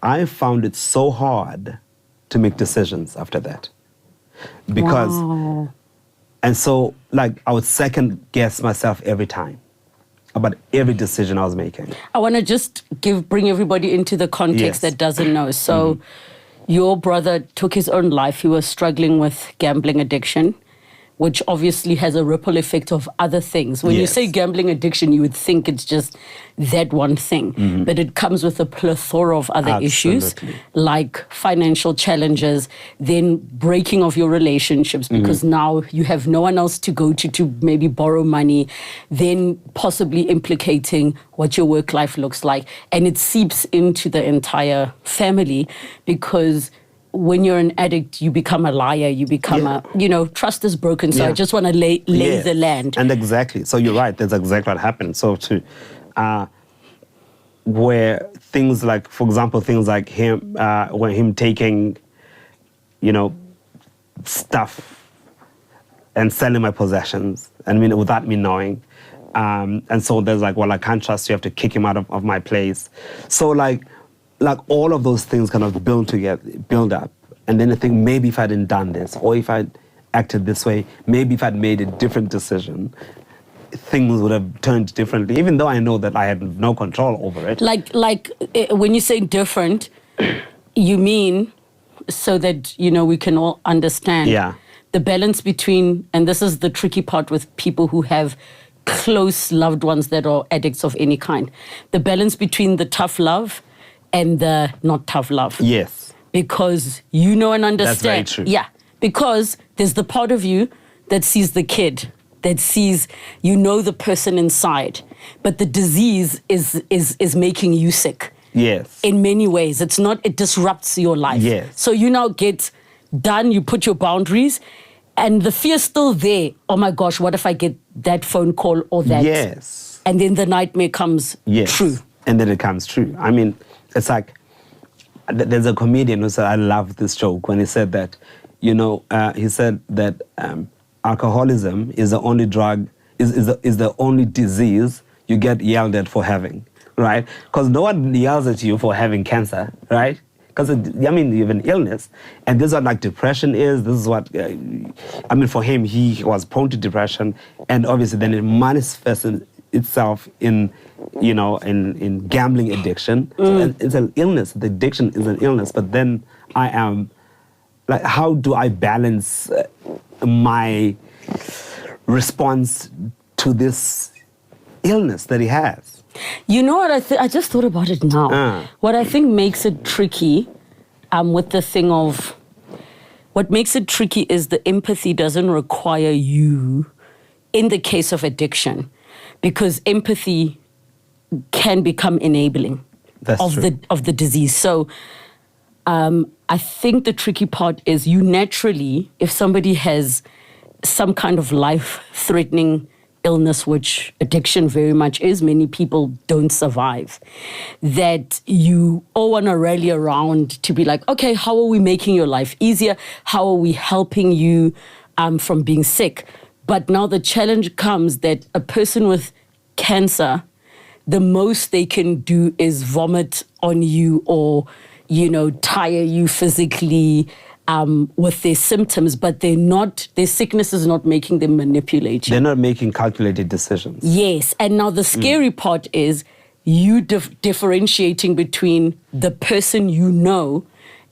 I found it so hard to make decisions after that. Because, and so like I would second guess myself every time about every decision I was making. I want to just bring everybody into the context that doesn't know. So your brother took his own life. He was struggling with gambling addiction, which obviously has a ripple effect of other things. When you say gambling addiction, you would think it's just that one thing. But it comes with a plethora of other issues, like financial challenges, then breaking of your relationships, because now you have no one else to go to maybe borrow money, then possibly implicating what your work life looks like. And it seeps into the entire family, because when you're an addict, you become a liar, you become trust is broken. So I just want to lay the land. And exactly. So you're right. That's exactly what happened. So where things like, for example, things like him taking, stuff and selling my possessions, and without me knowing. And so there's like, well, I can't trust you, I have to kick him out of my place. So like all of those things kind of build up. And then I think maybe if I hadn't done this, or if I acted this way. Maybe if I'd made a different decision, things would have turned differently, even though I know that I had no control over it. Like when you say different, you mean so that, we can all understand the balance between, and this is the tricky part with people who have close loved ones that are addicts of any kind, the balance between the tough love and the not tough love. Yes. Because you know and understand. That's very true. Yeah, because there's the part of you that sees the kid, that sees, the person inside, but the disease is making you sick. Yes. In many ways. It disrupts your life. Yes. So you now get done, you put your boundaries, and the fear's still there. Oh my gosh, what if I get that phone call or that? Yes. And then the nightmare comes true. And then it comes true. I mean, it's like, there's a comedian who said, I love this joke, when he said that, he said that alcoholism is the only drug, is the only disease you get yelled at for having, right? Because no one yells at you for having cancer, right? Because, you have an illness, and this is what depression is. This is what, for him, he was prone to depression, and obviously then it manifests itself in gambling addiction. So it's an illness. The addiction is an illness, but then I am, how do I balance my response to this illness that he has? You know what I just thought about it now. What I think makes it tricky with the thing of, what makes it tricky is the empathy doesn't require you in the case of addiction, because empathy can become enabling of the disease. So I think the tricky part is you naturally, if somebody has some kind of life-threatening illness, which addiction very much is, many people don't survive, that you all want to rally around to be like, okay, how are we making your life easier? How are we helping you from being sick? But now the challenge comes that a person with cancer, the most they can do is vomit on you or, tire you physically with their symptoms, but their sickness is not making them manipulate you. They're not making calculated decisions. Yes, and now the scary part is you differentiating between the person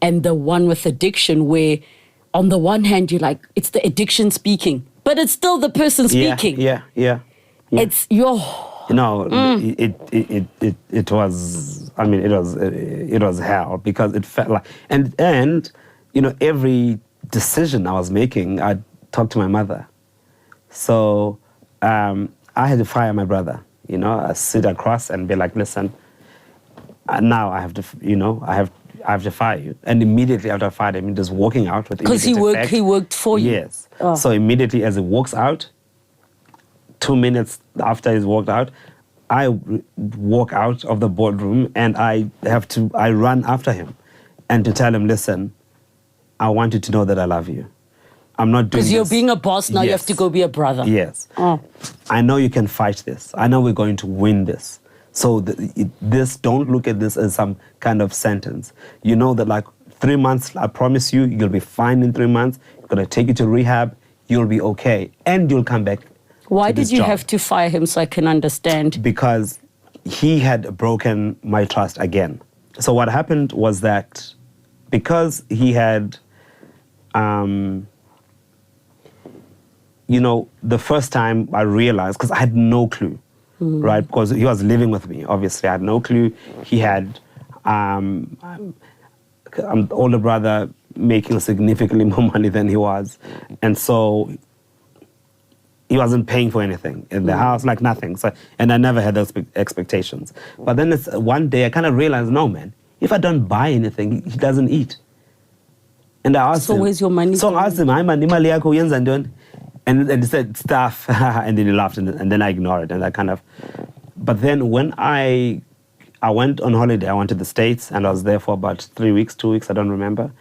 and the one with addiction, where on the one hand you're like, it's the addiction speaking, but it's still the person speaking. Yeah. It's your... It was, it was hell, because it felt like, and every decision I was making, I talked to my mother. So I had to fire my brother, I sit across and be like, listen, now I have to, I have to fire you. And immediately after I fired him, just walking out with immediate effect. He worked for you. Yes. Oh. So immediately as he walks out, 2 minutes after he's walked out, I walk out of the boardroom and I run after him and to tell him, listen, I want you to know that I love you. I'm not doing this. Because you're being a boss, now you have to go be a brother. Yes. Oh. I know you can fight this. I know we're going to win this. So don't look at this as some kind of sentence. You know that 3 months, I promise you, you'll be fine in 3 months. You're going to take you to rehab. You'll be okay. And you'll come back. Why did you have to fire him, so I can understand? Because he had broken my trust again. So what happened was that because he had, the first time I realized, because I had no clue, right? Because he was living with me, obviously. I had no clue. He had an older brother making significantly more money than he was. And so he wasn't paying for anything in the house, nothing. So, and I never had those expectations. But then one day I kind of realized, no, man, if I don't buy anything, he doesn't eat. And I asked him, where's your money? So I asked him, and he said, stuff. And then he laughed, and then I ignored it. And that kind of, but then when I went on holiday, I went to the States, and I was there for about 3 weeks, 2 weeks, I don't remember.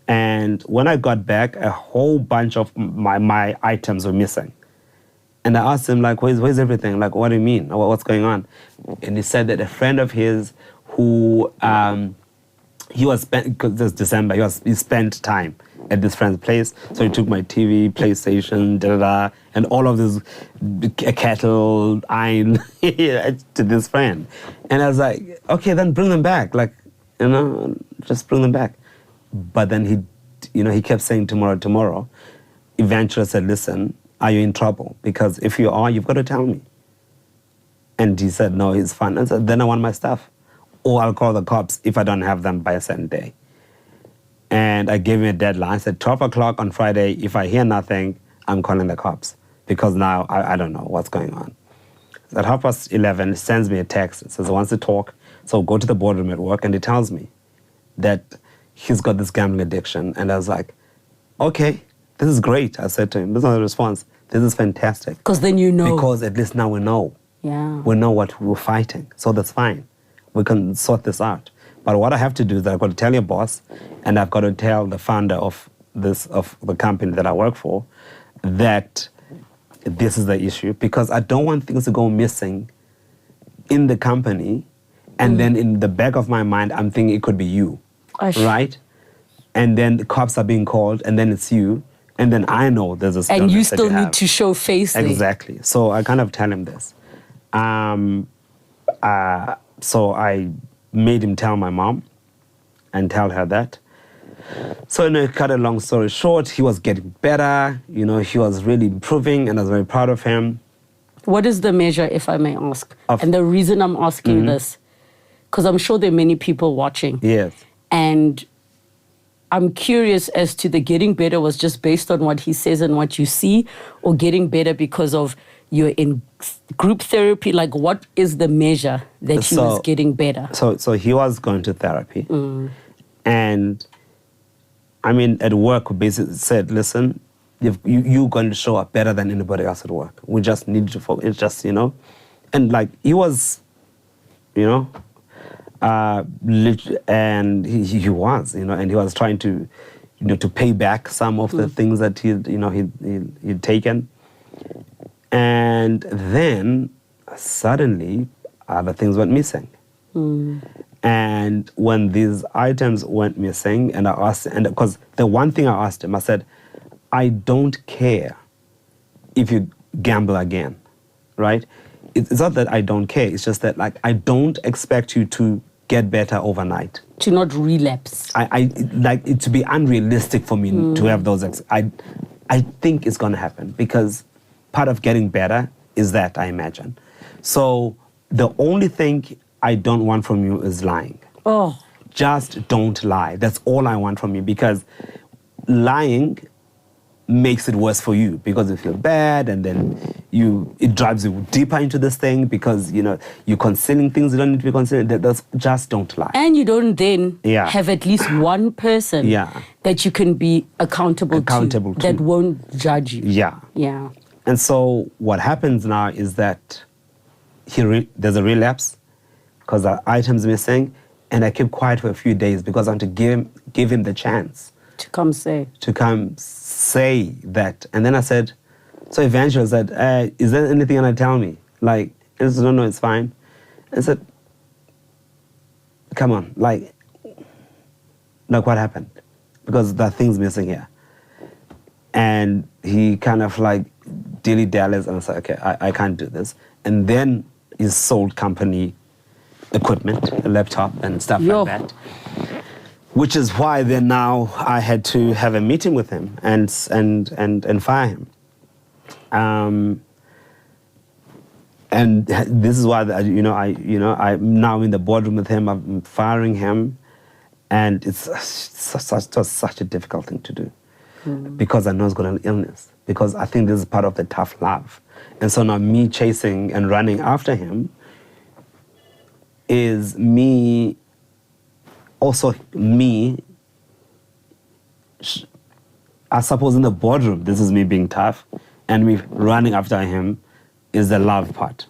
And when I got back, a whole bunch of my items were missing. And I asked him, where's everything? What do you mean? What's going on? And he said that a friend of his who, because this December, he spent time at this friend's place. So he took my TV, PlayStation, and all of this kettle, iron to this friend. And I was like, okay, then bring them back. Like, just bring them back. But then he kept saying tomorrow. Eventually I said, listen, are you in trouble? Because if you are, you've got to tell me. And he said, no, it's fine. I said, then I want my stuff. Or I'll call the cops if I don't have them by a certain day. And I gave him a deadline. I said, 12 o'clock on Friday, if I hear nothing, I'm calling the cops. Because now I don't know what's going on. So at 11:30, he sends me a text. It says he wants to talk. So go to the boardroom at work, and he tells me that he's got this gambling addiction. And I was like, okay, this is great. I said to him, this is not a response. This is fantastic. Because then you know. Because at least now we know. Yeah. We know what we're fighting. So that's fine. We can sort this out. But what I have to do is that I've got to tell your boss, and I've got to tell the founder of the company that I work for, that this is the issue, because I don't want things to go missing in the company, and then in the back of my mind, I'm thinking it could be you, right? And then the cops are being called, and then it's you, and then I know there's a and you still need to show face there. Exactly. So I kind of tell him this. So I made him tell my mom and tell her that. So, cut a long story short, he was getting better, he was really improving, and I was very proud of him. What is the measure, if I may ask? And the reason I'm asking this, because I'm sure there are many people watching. Yes. And I'm curious as to the getting better was just based on what he says and what you see, or getting better because of you're in group therapy. Like, what is the measure that he was getting better? So he was going to therapy. And at work, we basically said, listen, you're going to show up better than anybody else at work. We just need to focus. It's just, and like he was, and he was, and he was trying to, to pay back some of the things that he'd taken. And then suddenly other things went missing. And when these items went missing, and I asked, and because the one thing I asked him, I said, I don't care if you gamble again, right? It's not that I don't care. It's just that, like, I don't expect you to get better overnight. To not relapse. I like it to be unrealistic for me to have those. I think it's going to happen, because part of getting better is that, I imagine. So the only thing I don't want from you is lying. Oh. Just don't lie. That's all I want from you, because lying makes it worse for you, because you feel bad, and then it drives you deeper into this thing, because you're concealing things you don't need to be concealing. That's just don't lie. And you don't then have at least one person that you can be accountable to that won't judge you. Yeah. And so what happens now is that there's a relapse because the item's missing, and I keep quiet for a few days because I want to give him the chance to come say that. And then I said, so eventually I said, is there anything you want to tell me? Like, he said, no, it's fine. I said, come on, like what happened? Because there are things missing here. And he kind of like dilly-dallies, and I said, okay, I can't do this. And then he sold company equipment, a laptop and stuff like that. Which is why then now I had to have a meeting with him and fire him. And this is why I'm now in the boardroom with him. I'm firing him, and it's such a difficult thing to do, because I know he's got an illness. Because I think this is part of the tough love, and so now me chasing and running after him is me. Also, I suppose in the boardroom, this is me being tough, and me running after him is the love part,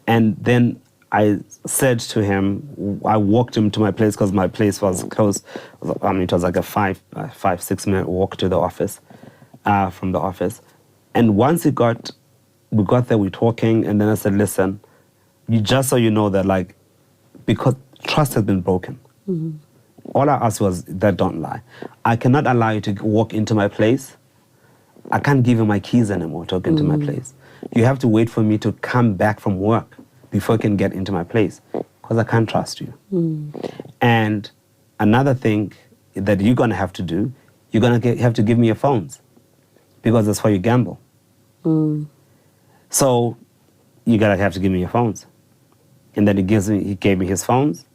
And then I said to him, I walked him to my place because my place was close. It was like a 5-6 minute walk to the office, from the office. And once we got there, we were talking, and then I said, listen, just so you know that, like, because trust has been broken. all I asked was that don't lie. I cannot allow you to walk into my place. I can't give you my keys anymore to walk into my place. You have to wait for me to come back from work before you can get into my place because I can't trust you. And another thing that you're going to have to do, you're going to have to give me your phones because that's how you gamble. So you gotta have to give me your phones. And then he gave me his phones,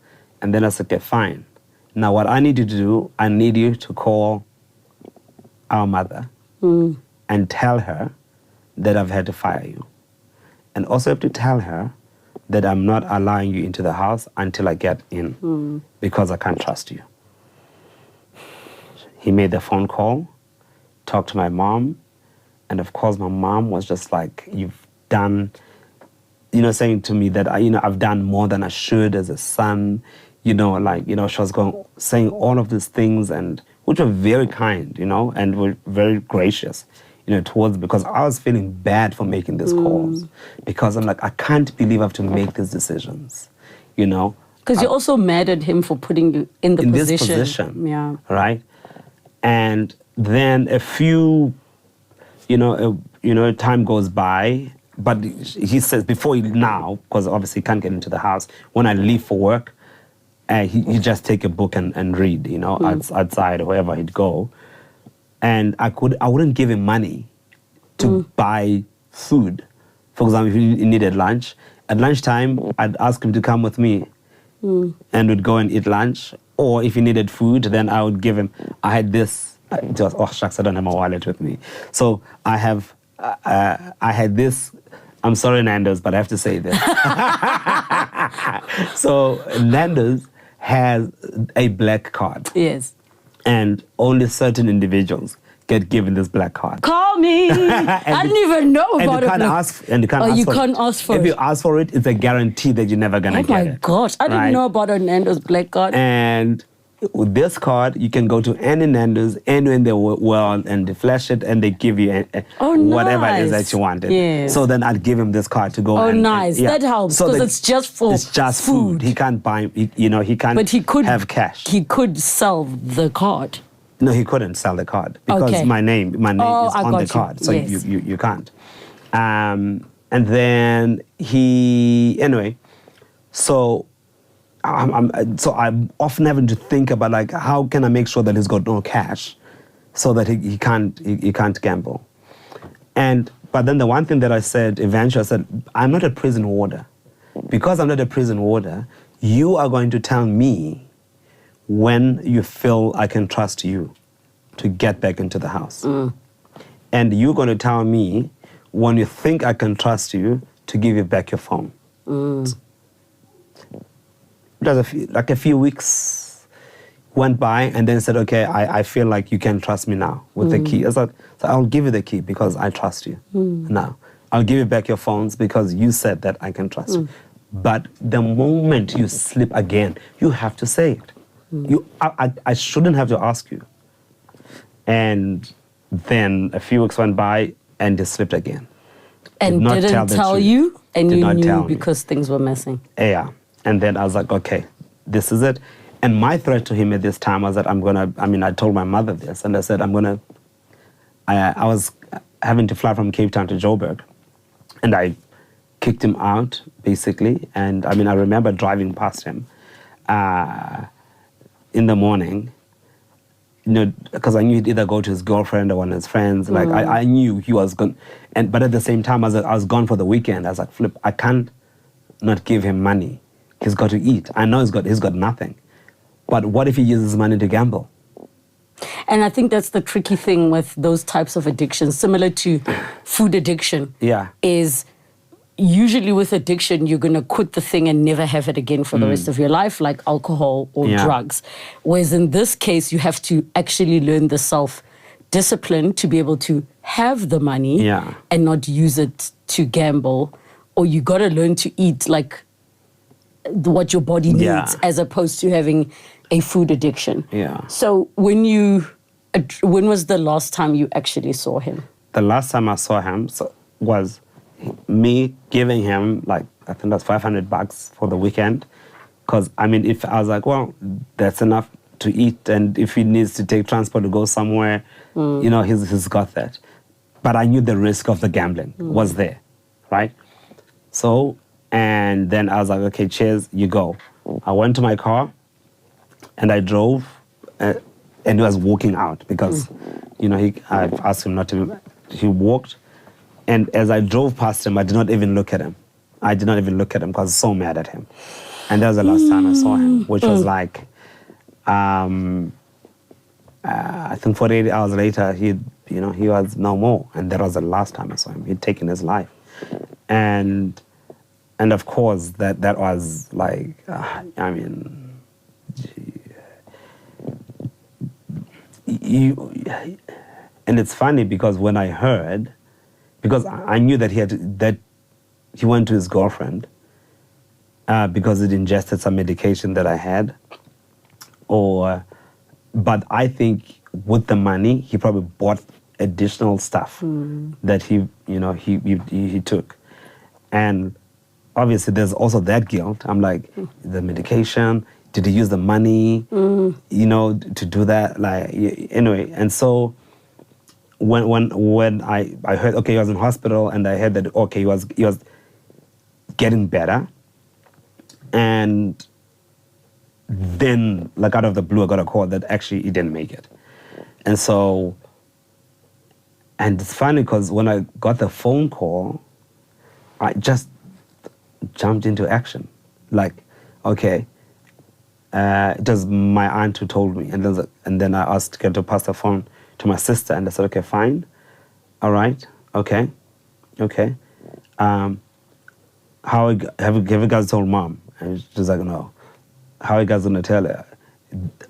and then I said, okay, fine. Now what I need you to do, I need you to call our mother and tell her that I've had to fire you. And also have to tell her that I'm not allowing you into the house until I get in because I can't trust you. He made the phone call, talked to my mom, and of course my mom was just like, you've done, saying to me that, I've done more than I should as a son, she was saying all of these things, and which were very kind, and were very gracious, towards, because I was feeling bad for making these calls, because I'm like, I can't believe I have to make these decisions, Because you're also mad at him for putting you in this position. Yeah. Right? And then a few, time goes by, but he says now, because obviously he can't get into the house, when I leave for work, he just take a book and read, outside or wherever he'd go. And I wouldn't give him money to buy food. For example, if he needed lunch, at lunchtime, I'd ask him to come with me and we'd go and eat lunch. Or if he needed food, then I would give him, I had this, shucks, I don't have my wallet with me. So I had this, I'm sorry, Nando's, but I have to say this. So Nando's has a black card. Yes. And only certain individuals get given this black card. Call me. I didn't even know about it. And you can't ask for it. If you ask for it, it's a guarantee that you're never going to get it. Oh my gosh. I didn't know about a Nando's black card. And with this card, you can go to any Nando's anywhere in the world and flash it, and they give you whatever it is that you wanted. Yes. So then I'd give him this card to go. Oh, nice. That helps, because it's just for It's just food. He can't buy, he can't but he could have cash. He could sell the card. No, he couldn't sell the card because my name is on the card. So yes. you can't. And then so I'm often having to think about, like, how can I make sure that he's got no cash so that he can't gamble. But then the one thing that I said eventually, I said, I'm not a prison warder. Because I'm not a prison warder, you are going to tell me when you feel I can trust you to get back into the house. And you're going to tell me when you think I can trust you to give you back your phone. A few weeks went by, and then said, okay, I feel like you can trust me now with the key. I said, so I'll give you the key because I trust you now. I'll give you back your phones because you said that I can trust you. But the moment you slip again, you have to say it. I shouldn't have to ask you. And then a few weeks went by, and he slipped again. And didn't tell you, and you knew because things were messing. Yeah. And then I was like, okay, this is it. And my threat to him at this time was that I told my mother this, and I said, I was having to fly from Cape Town to Joburg, and I kicked him out, basically. And I remember driving past him in the morning, because I knew he'd either go to his girlfriend or one of his friends. Like, I knew he was gone. But at the same time, I was gone for the weekend. I was like, Flip, I can't not give him money. He's got to eat. I know he's got nothing. But what if he uses money to gamble? And I think that's the tricky thing with those types of addictions, similar to food addiction. Yeah. Is usually with addiction, you're going to quit the thing and never have it again for the rest of your life, like alcohol or drugs. Whereas in this case, you have to actually learn the self-discipline to be able to have the money and not use it to gamble. Or you got to learn to eat like what your body needs, as opposed to having a food addiction. Yeah. So when was the last time you actually saw him? The last time I saw him was me giving him, like, I think that's $500 for the weekend. Because, if I was like, well, that's enough to eat, and if he needs to take transport to go somewhere, you know, he's got that. But I knew the risk of the gambling was there, right? So, and then I was like, okay, cheers, you go. I went to my car, and I drove, and he was walking out because, you know, I asked him not to. He walked, and as I drove past him, I did not even look at him. I did not even look at him because I was so mad at him. And that was the last time I saw him, which was like, I think 48 hours later, he was no more. And that was the last time I saw him. He'd taken his life. And of course, that was like, I mean, and it's funny because when I heard, because I knew that he went to his girlfriend because he'd ingested some medication that I had, but I think with the money he probably bought additional stuff that he took, and obviously there's also that guilt. I'm like, the medication. Did he use the money, to do that? Like, anyway, and so when I heard, okay, he was in hospital, and I heard that, okay, he was getting better, and then, like, out of the blue, I got a call that actually he didn't make it. And so, and it's funny because when I got the phone call, I just jumped into action. Like, okay, it was my aunt who told me, and then I asked her to pass the phone to my sister, and I said, okay, fine, all right, okay. How have you guys told Mom? And she's like, no. How are you guys gonna tell her?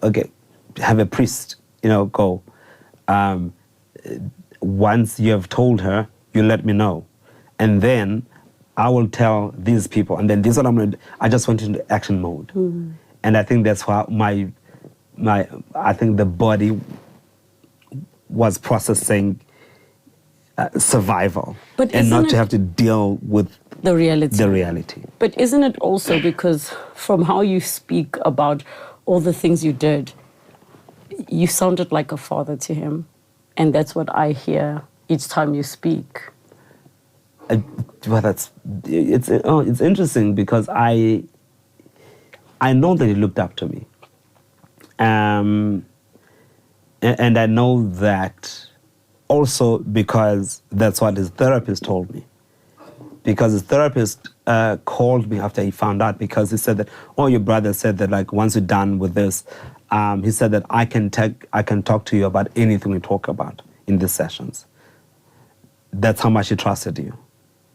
Okay, have a priest, go. Once you have told her, you let me know, and then I will tell these people, and then this is what I'm gonna do. I just went into action mode, and I think that's why I think the body was processing survival, and not to have to deal with the reality. But isn't it also because from how you speak about all the things you did, you sounded like a father to him, and that's what I hear each time you speak. Well, it's interesting because I know that he looked up to me, and I know that also because that's what his therapist told me. Because his therapist called me after he found out, because he said that, your brother said that, like, once you're done with this, he said that I can talk to you about anything we talk about in these sessions. That's how much he trusted you,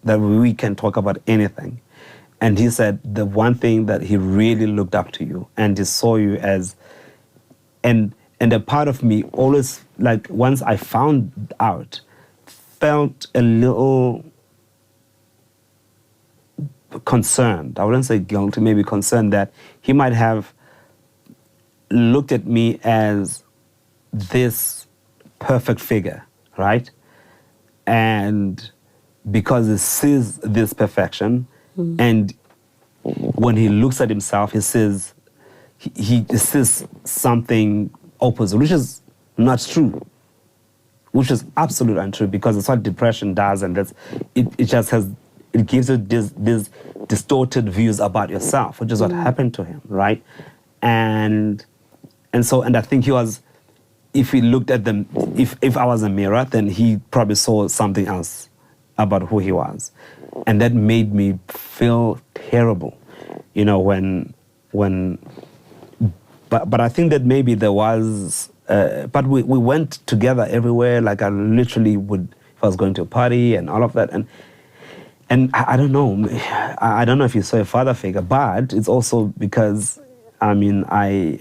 that we can talk about anything. And he said the one thing that he really looked up to you, and he saw you as, and a part of me always, like, once I found out, felt a little concerned. I wouldn't say guilty, maybe concerned that he might have looked at me as this perfect figure, right? And because he sees this perfection, and when he looks at himself, he sees something opposite, which is not true, which is absolutely untrue, because it's what depression does, and it gives you these distorted views about yourself, which is what happened to him, right? And I think he was, if he looked at them, if I was a mirror, then he probably saw something else about who he was. And that made me feel terrible, but I think that maybe there was, but we went together everywhere. Like, I literally would, if I was going to a party and all of that, and I don't know, I don't know if you saw a father figure, but it's also because, I mean, I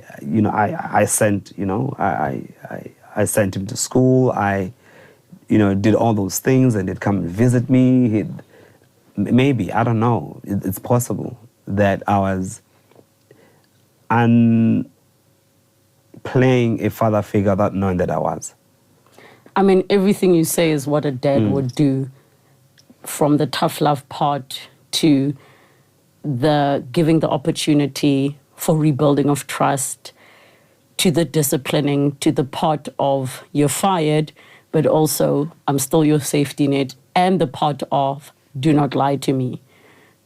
sent, I sent him to school. I, did all those things, and he'd come and visit me. Maybe, I don't know, it's possible that I was playing a father figure without knowing that I was. I mean, everything you say is what a dad would do, from the tough love part to the giving the opportunity for rebuilding of trust, to the disciplining, to the part of you're fired, but also I'm still your safety net, and the part of do not lie to me.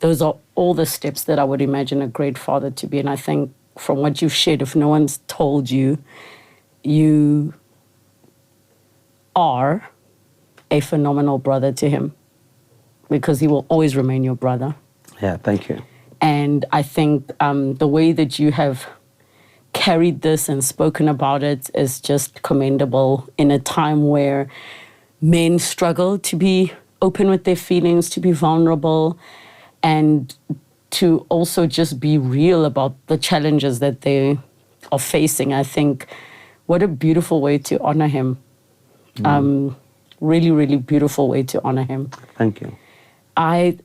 Those are all the steps that I would imagine a great father to be. And I think from what you've shared, if no one's told you, you are a phenomenal brother to him, because he will always remain your brother. Yeah, thank you. And I think the way that you have carried this and spoken about it is just commendable in a time where men struggle to be open with their feelings, to be vulnerable, and to also just be real about the challenges that they are facing. I think what a beautiful way to honor him. Really, really beautiful way to honor him. Thank you. I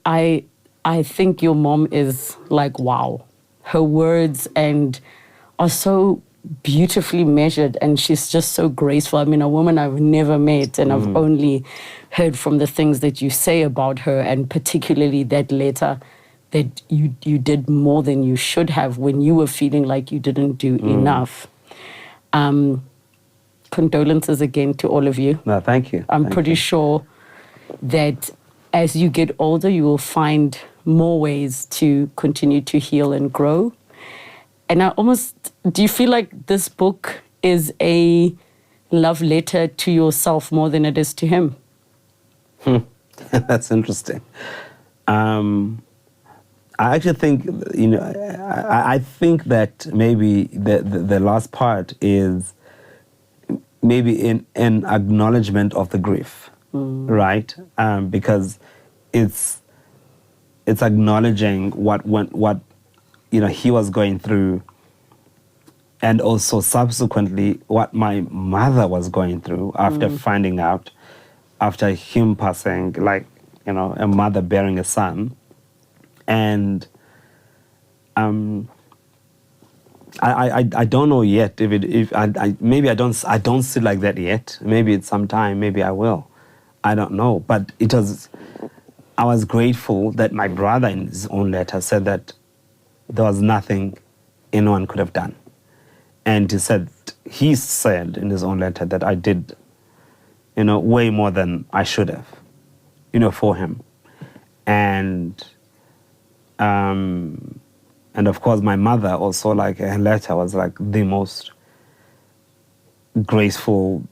think your mom is like, wow. Her words are so beautifully measured, and she's just so graceful. I mean, a woman I've never met, and I've only heard from the things that you say about her, and particularly that letter that you did more than you should have when you were feeling like you didn't do enough. Condolences again to all of you. No, thank you. I'm pretty sure that as you get older, you will find more ways to continue to heal and grow. And do you feel like this book is a love letter to yourself more than it is to him? That's interesting. I actually think, I think that maybe the last part is maybe an acknowledgement of the grief, right? Because it's acknowledging what he was going through, and also subsequently what my mother was going through after finding out, after him passing, like, a mother bearing a son. And I don't know yet maybe I don't see like that yet. Maybe it's sometime, maybe I will. I don't know. But I was grateful that my brother in his own letter said that there was nothing anyone could have done. And he said in his own letter that I did, way more than I should have, for him. And of course, my mother also, like, her letter was like the most graceful,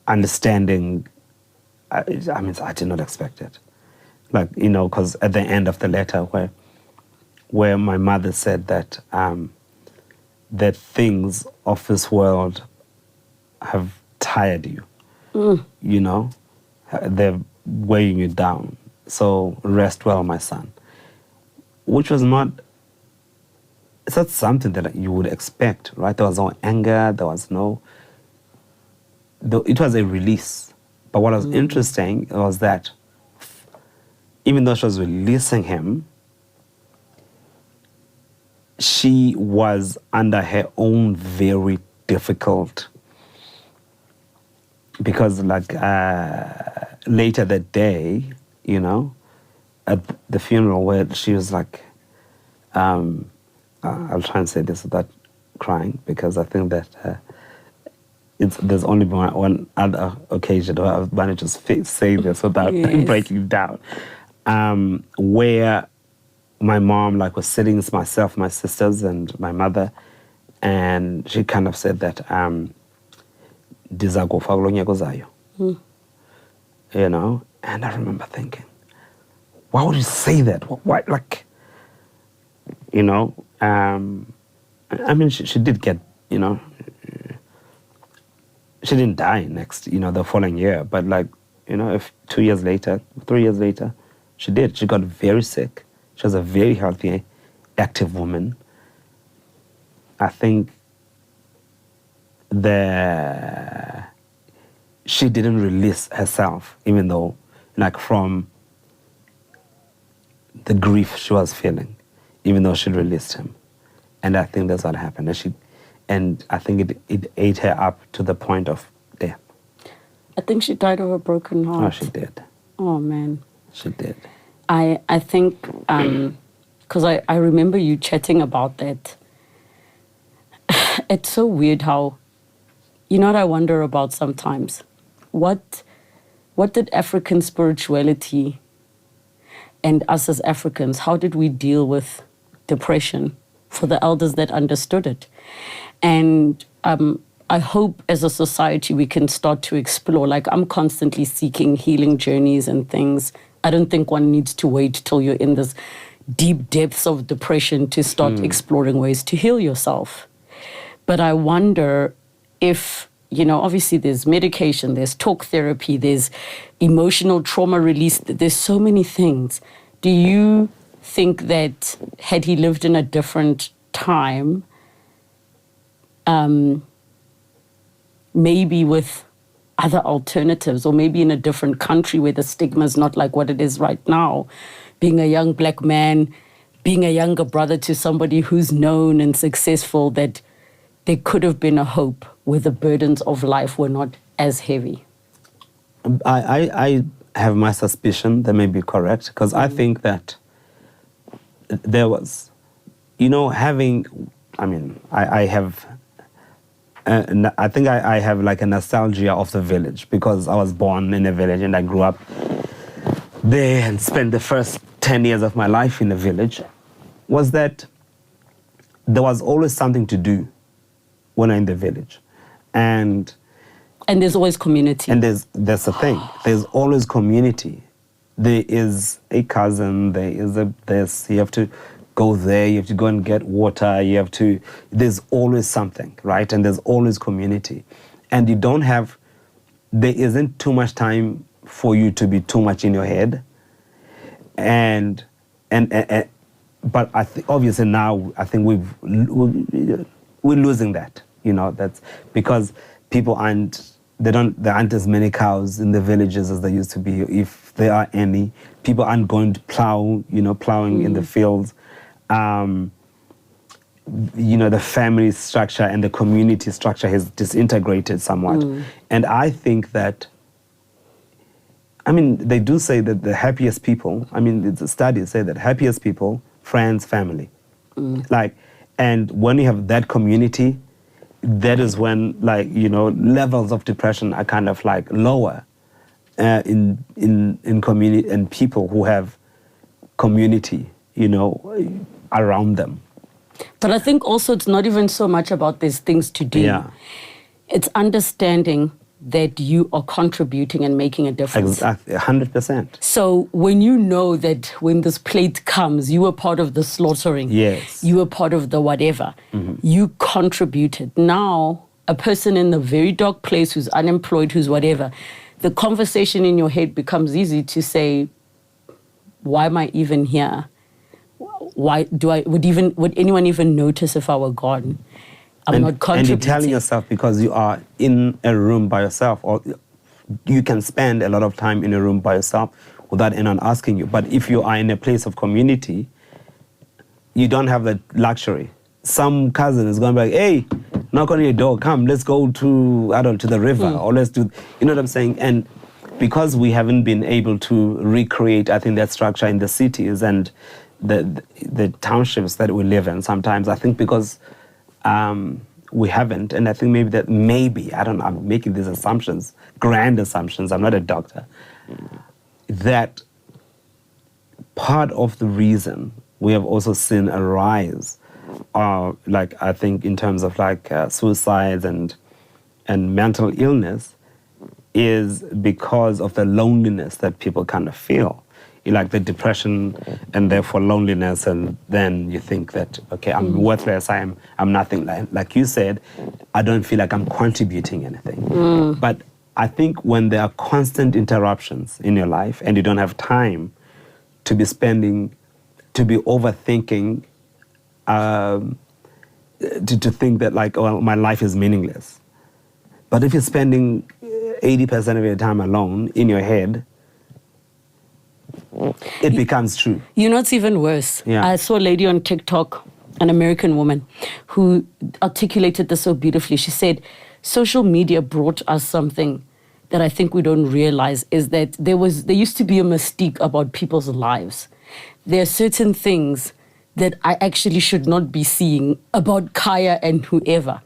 understanding. I did not expect it. Like, because at the end of the letter where my mother said that that things of this world have tired you, they're weighing you down. So rest well, my son. Which was it's not something that you would expect, right? There was no anger, it was a release. But what was interesting was that even though she was releasing him, she was under her own very difficult, because later that day, at the funeral, where she was like, I'll try and say this without crying, because I think that there's only been one other occasion where I've managed to say this without breaking down, where my mom was sitting, myself, my sisters, and my mother, and she kind of said that ndiza kufa kulo nyaka ozayo. And I remember thinking, why would you say that? Why, she did get, she didn't die the following year, but if 2 years later, 3 years later, she did. She got very sick. She was a very healthy, active woman. I think she didn't release herself, even though, from the grief she was feeling, even though she released him. And I think that's what happened. And I think it ate her up to the point of death. I think she died of a broken heart. Oh, she did. Oh, man. She did. I think, because I remember you chatting about that. it's so weird how, you know what I wonder about sometimes? What did African spirituality and us as Africans, how did we deal with depression for the elders that understood it? And I hope as a society we can start to explore. Like, I'm constantly seeking healing journeys and things. I don't think one needs to wait till you're in this deep depths of depression to start exploring ways to heal yourself. But I wonder if, you know, obviously there's medication, there's talk therapy, there's emotional trauma release, there's so many things. Do you think that had he lived in a different time, maybe with other alternatives, or maybe in a different country where the stigma is not like what it is right now, being a young black man, being a younger brother to somebody who's known and successful, that there could have been a hope where the burdens of life were not as heavy? I have my suspicion that may be correct, because I think that there was, you know, I think I have like a nostalgia of the village, because I was born in a village and I grew up there and spent the first 10 years of my life in the village. Was that there was always something to do when I'm in the village. And there's always community. And that's the thing. There's always community. There is a cousin, you have to go there, you have to go and get water, there's always something, right? And there's always community. And there isn't too much time for you to be too much in your head. But I think obviously now I think we're losing that, you know, that's because people there aren't as many cows in the villages as there used to be, if there are any. People aren't going to plowing in the fields. You know, the family structure and the community structure has disintegrated somewhat. And I think that, they do say that the happiest people, the studies say that happiest people, friends, family. And when you have that community, that is when, levels of depression are kind of lower in community, and people who have community, around them. But I think also it's not even so much about these things to do. Yeah. It's understanding that you are contributing and making a difference. Exactly, 100%. So when you know that when this plate comes, you were part of the slaughtering. Yes. You were part of the whatever. You contributed. Now, a person in a very dark place who's unemployed, who's whatever, the conversation in your head becomes easy to say, why am I even here? Would anyone even notice if I were gone? I'm not contributing. And you're telling yourself, because you are in a room by yourself, or you can spend a lot of time in a room by yourself without anyone asking you. But if you are in a place of community, you don't have that luxury. Some cousin is going to be like, hey, knock on your door, come, let's go to the river, or let's do, you know what I'm saying? And because we haven't been able to recreate, I think, that structure in the cities and the townships that we live in sometimes, I think because we haven't, and I think maybe, I don't know, I'm making these assumptions, grand assumptions, I'm not a doctor, that part of the reason we have also seen a rise, I think in terms of suicides and mental illness, is because of the loneliness that people kind of feel. Like the depression and therefore loneliness, and then you think that, okay, I'm worthless, I'm nothing. Like you said, I don't feel like I'm contributing anything. But I think when there are constant interruptions in your life and you don't have time to be overthinking, to think that my life is meaningless. But if you're spending 80% of your time alone in your head, it becomes true. You know, it's even worse. Yeah. I saw a lady on TikTok, an American woman, who articulated this so beautifully. She said, social media brought us something that I think we don't realize, is that there used to be a mystique about people's lives. There are certain things that I actually should not be seeing about Khaya and whoever.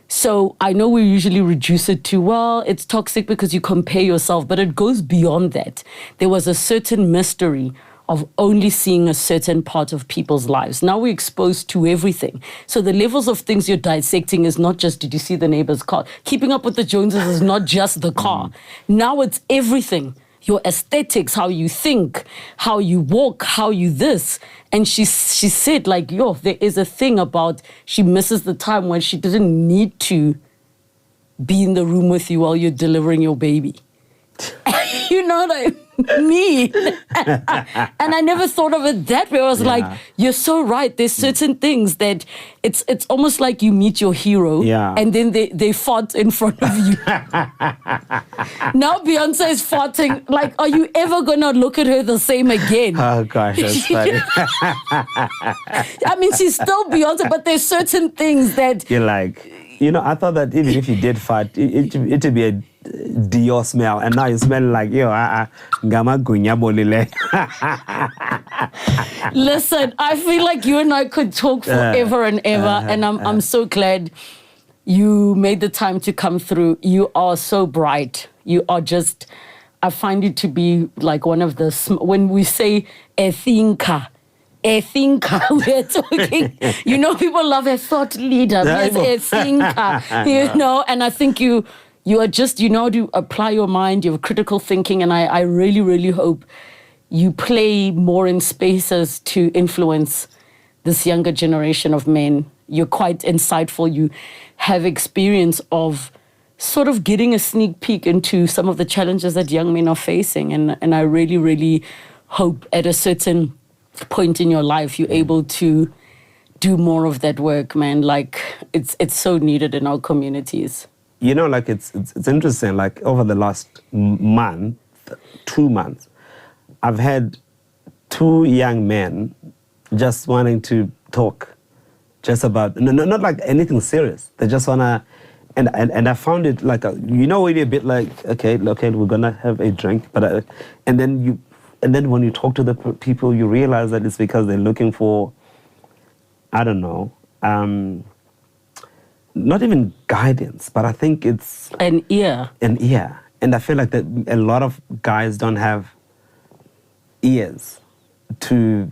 So I know we usually reduce it to, well, it's toxic because you compare yourself, but it goes beyond that. There was a certain mystery of only seeing a certain part of people's lives. Now we're exposed to everything. So the levels of things you're dissecting is not just, did you see the neighbor's car? Keeping Up with the Joneses is not just the car. Now it's everything. Your aesthetics, how you think, how you walk, how you this. And she said, like, there is a thing about she misses the time when she didn't need to be in the room with you while you're delivering your baby. You know what I mean? And I never thought of it that way. I was like, you're so right. There's certain things that it's almost like you meet your hero and then they fought in front of you. Now Beyonce is farting. Like, are you ever going to look at her the same again? Oh, gosh, that's funny. I mean, she's still Beyonce, but there's certain things that... You're like, I thought that even if you did fight, it'd be a Dior smell, and now you smell like gama gunya bolile. Listen, I feel like you and I could talk forever and ever, and I'm so glad you made the time to come through. You are so bright. You are just, I find you to be like one of the, when we say a thinker, we're talking, people love a thought leader. Yes, a thinker, and I think you are just, how to apply your mind, you have critical thinking, and I really, really hope you play more in spaces to influence this younger generation of men. You're quite insightful. You have experience of sort of getting a sneak peek into some of the challenges that young men are facing. And I really, really hope at a certain point in your life you're able to do more of that work, man. Like, it's so needed in our communities. Like it's interesting. Like over the last 2 months, I've had 2 young men just wanting to talk, just about not like anything serious. They just wanna, and I found it like really a bit like okay, we're gonna have a drink, but and then when you talk to the people, you realize that it's because they're looking for, I don't know. Not even guidance, but I think it's... An ear. And I feel like that a lot of guys don't have ears to...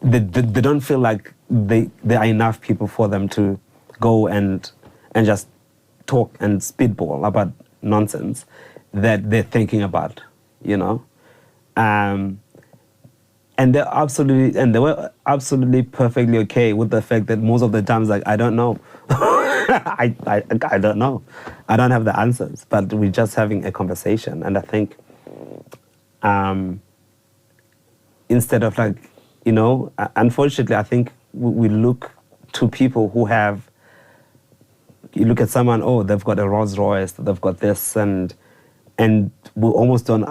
They don't feel like there are enough people for them to go and just talk and spitball about nonsense that they're thinking about, And they were absolutely perfectly okay with the fact that most of the times, like, I don't know. I don't know. I don't have the answers, but we're just having a conversation. And I think instead of like, unfortunately, I think we look to people who have, you look at someone, they've got a Rolls Royce, they've got this, and we almost don't,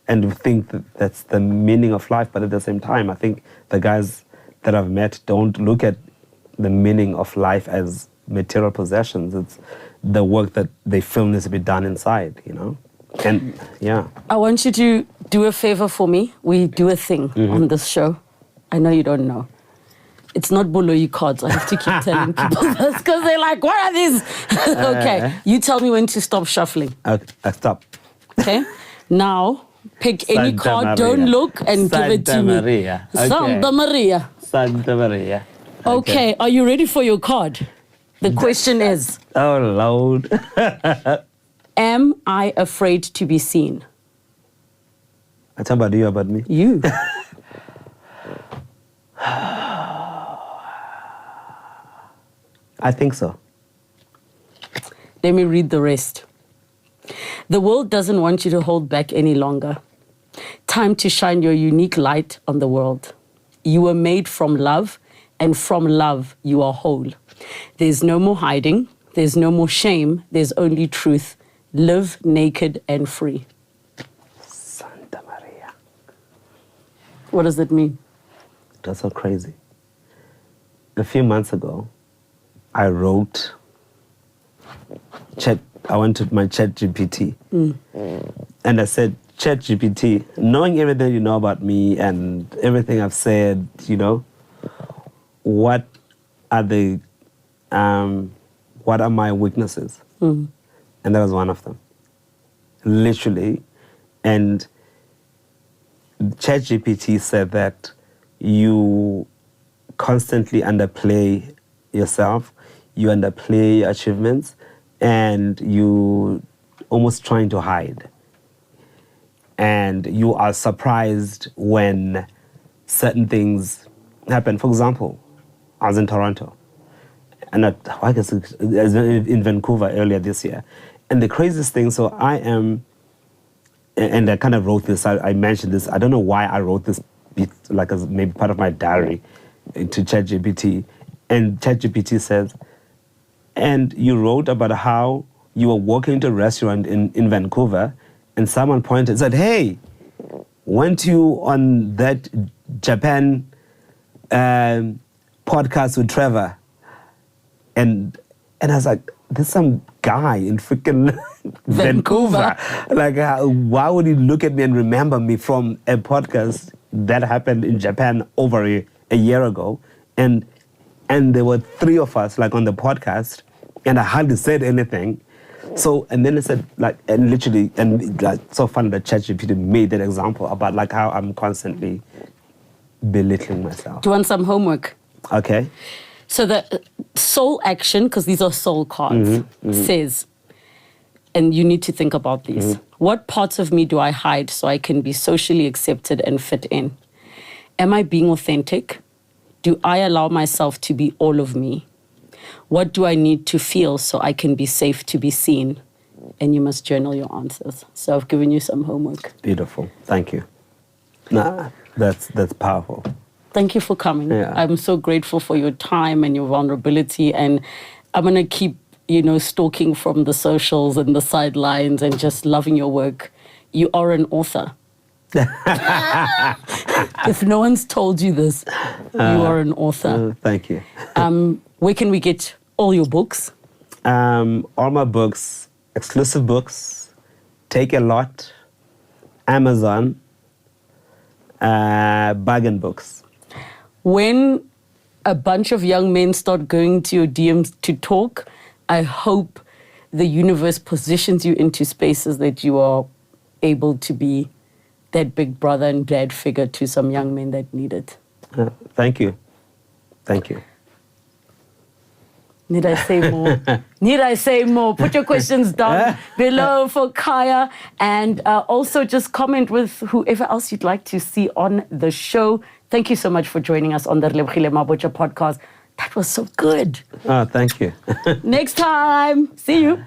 and we think that that's the meaning of life. But at the same time, I think the guys that I've met don't look at the meaning of life as material possessions. It's the work that they feel needs to be done inside, And I want you to do a favor for me. We do a thing on this show. I know you don't know. It's not Boloyi cards. I have to keep telling people this because they're like, what are these? Okay, you tell me when to stop shuffling. I stop. Okay, now pick any card, Maria. Don't look, and give it to Maria. me. Okay. Santa Maria. Santa Maria. Okay, are you ready for your card? The question is... Oh, Lord. Am I afraid to be seen? I talk about you, about me? You. I think so. Let me read the rest. The world doesn't want you to hold back any longer. Time to shine your unique light on the world. You were made from love, and from love you are whole. There's no more hiding. There's no more shame. There's only truth. Live naked and free. Santa Maria. What does that mean? That's so crazy. A few months ago, I wrote, I went to my ChatGPT, and I said, ChatGPT, knowing everything you know about me and everything I've said, what are the what are my weaknesses? And that was one of them. Literally. And ChatGPT said that you constantly underplay yourself, you underplay your achievements, and you almost trying to hide. And you are surprised when certain things happen. For example, I was in Toronto, and I guess it was in Vancouver earlier this year. And the craziest thing, so I am, and I kind of wrote this, I mentioned this, I don't know why I wrote this, like as maybe part of my diary to ChatGPT. And ChatGPT says, and you wrote about how you were walking into a restaurant in Vancouver, and someone pointed and said, hey, weren't you on that Japan podcast with Trevor? And I was like, there's some guy in freaking Vancouver. Like, why would he look at me and remember me from a podcast that happened in Japan over a year ago? And there were 3 of us, like, on the podcast, and I hardly said anything. So, and then it said, like, and literally, and like, so funny that ChatGPT made that example about, like, how I'm constantly belittling myself. Do you want some homework? Okay. So the soul action, because these are soul cards, says, and you need to think about these. What parts of me do I hide so I can be socially accepted and fit in? Am I being authentic? Do I allow myself to be all of me? What do I need to feel so I can be safe to be seen? And you must journal your answers. So I've given you some homework. Beautiful. Thank you. Nah, that's powerful. Thank you for coming. Yeah. I'm so grateful for your time and your vulnerability. And I'm going to keep, stalking from the socials and the sidelines and just loving your work. You are an author. If no one's told you this, you are an author. Thank you. Where can we get all your books? All my books, exclusive books, Take a Lot, Amazon, Bargain Books. When a bunch of young men start going to your DMs to talk, I hope the universe positions you into spaces that you are able to be that big brother and dad figure to some young men that need it. Thank you. Thank you. Need I say more? Need I say more? Put your questions down below for Khaya. And also just comment with whoever else you'd like to see on the show. Thank you so much for joining us on the Relebogile Mabotja podcast. That was so good. Thank you. Next time. See you.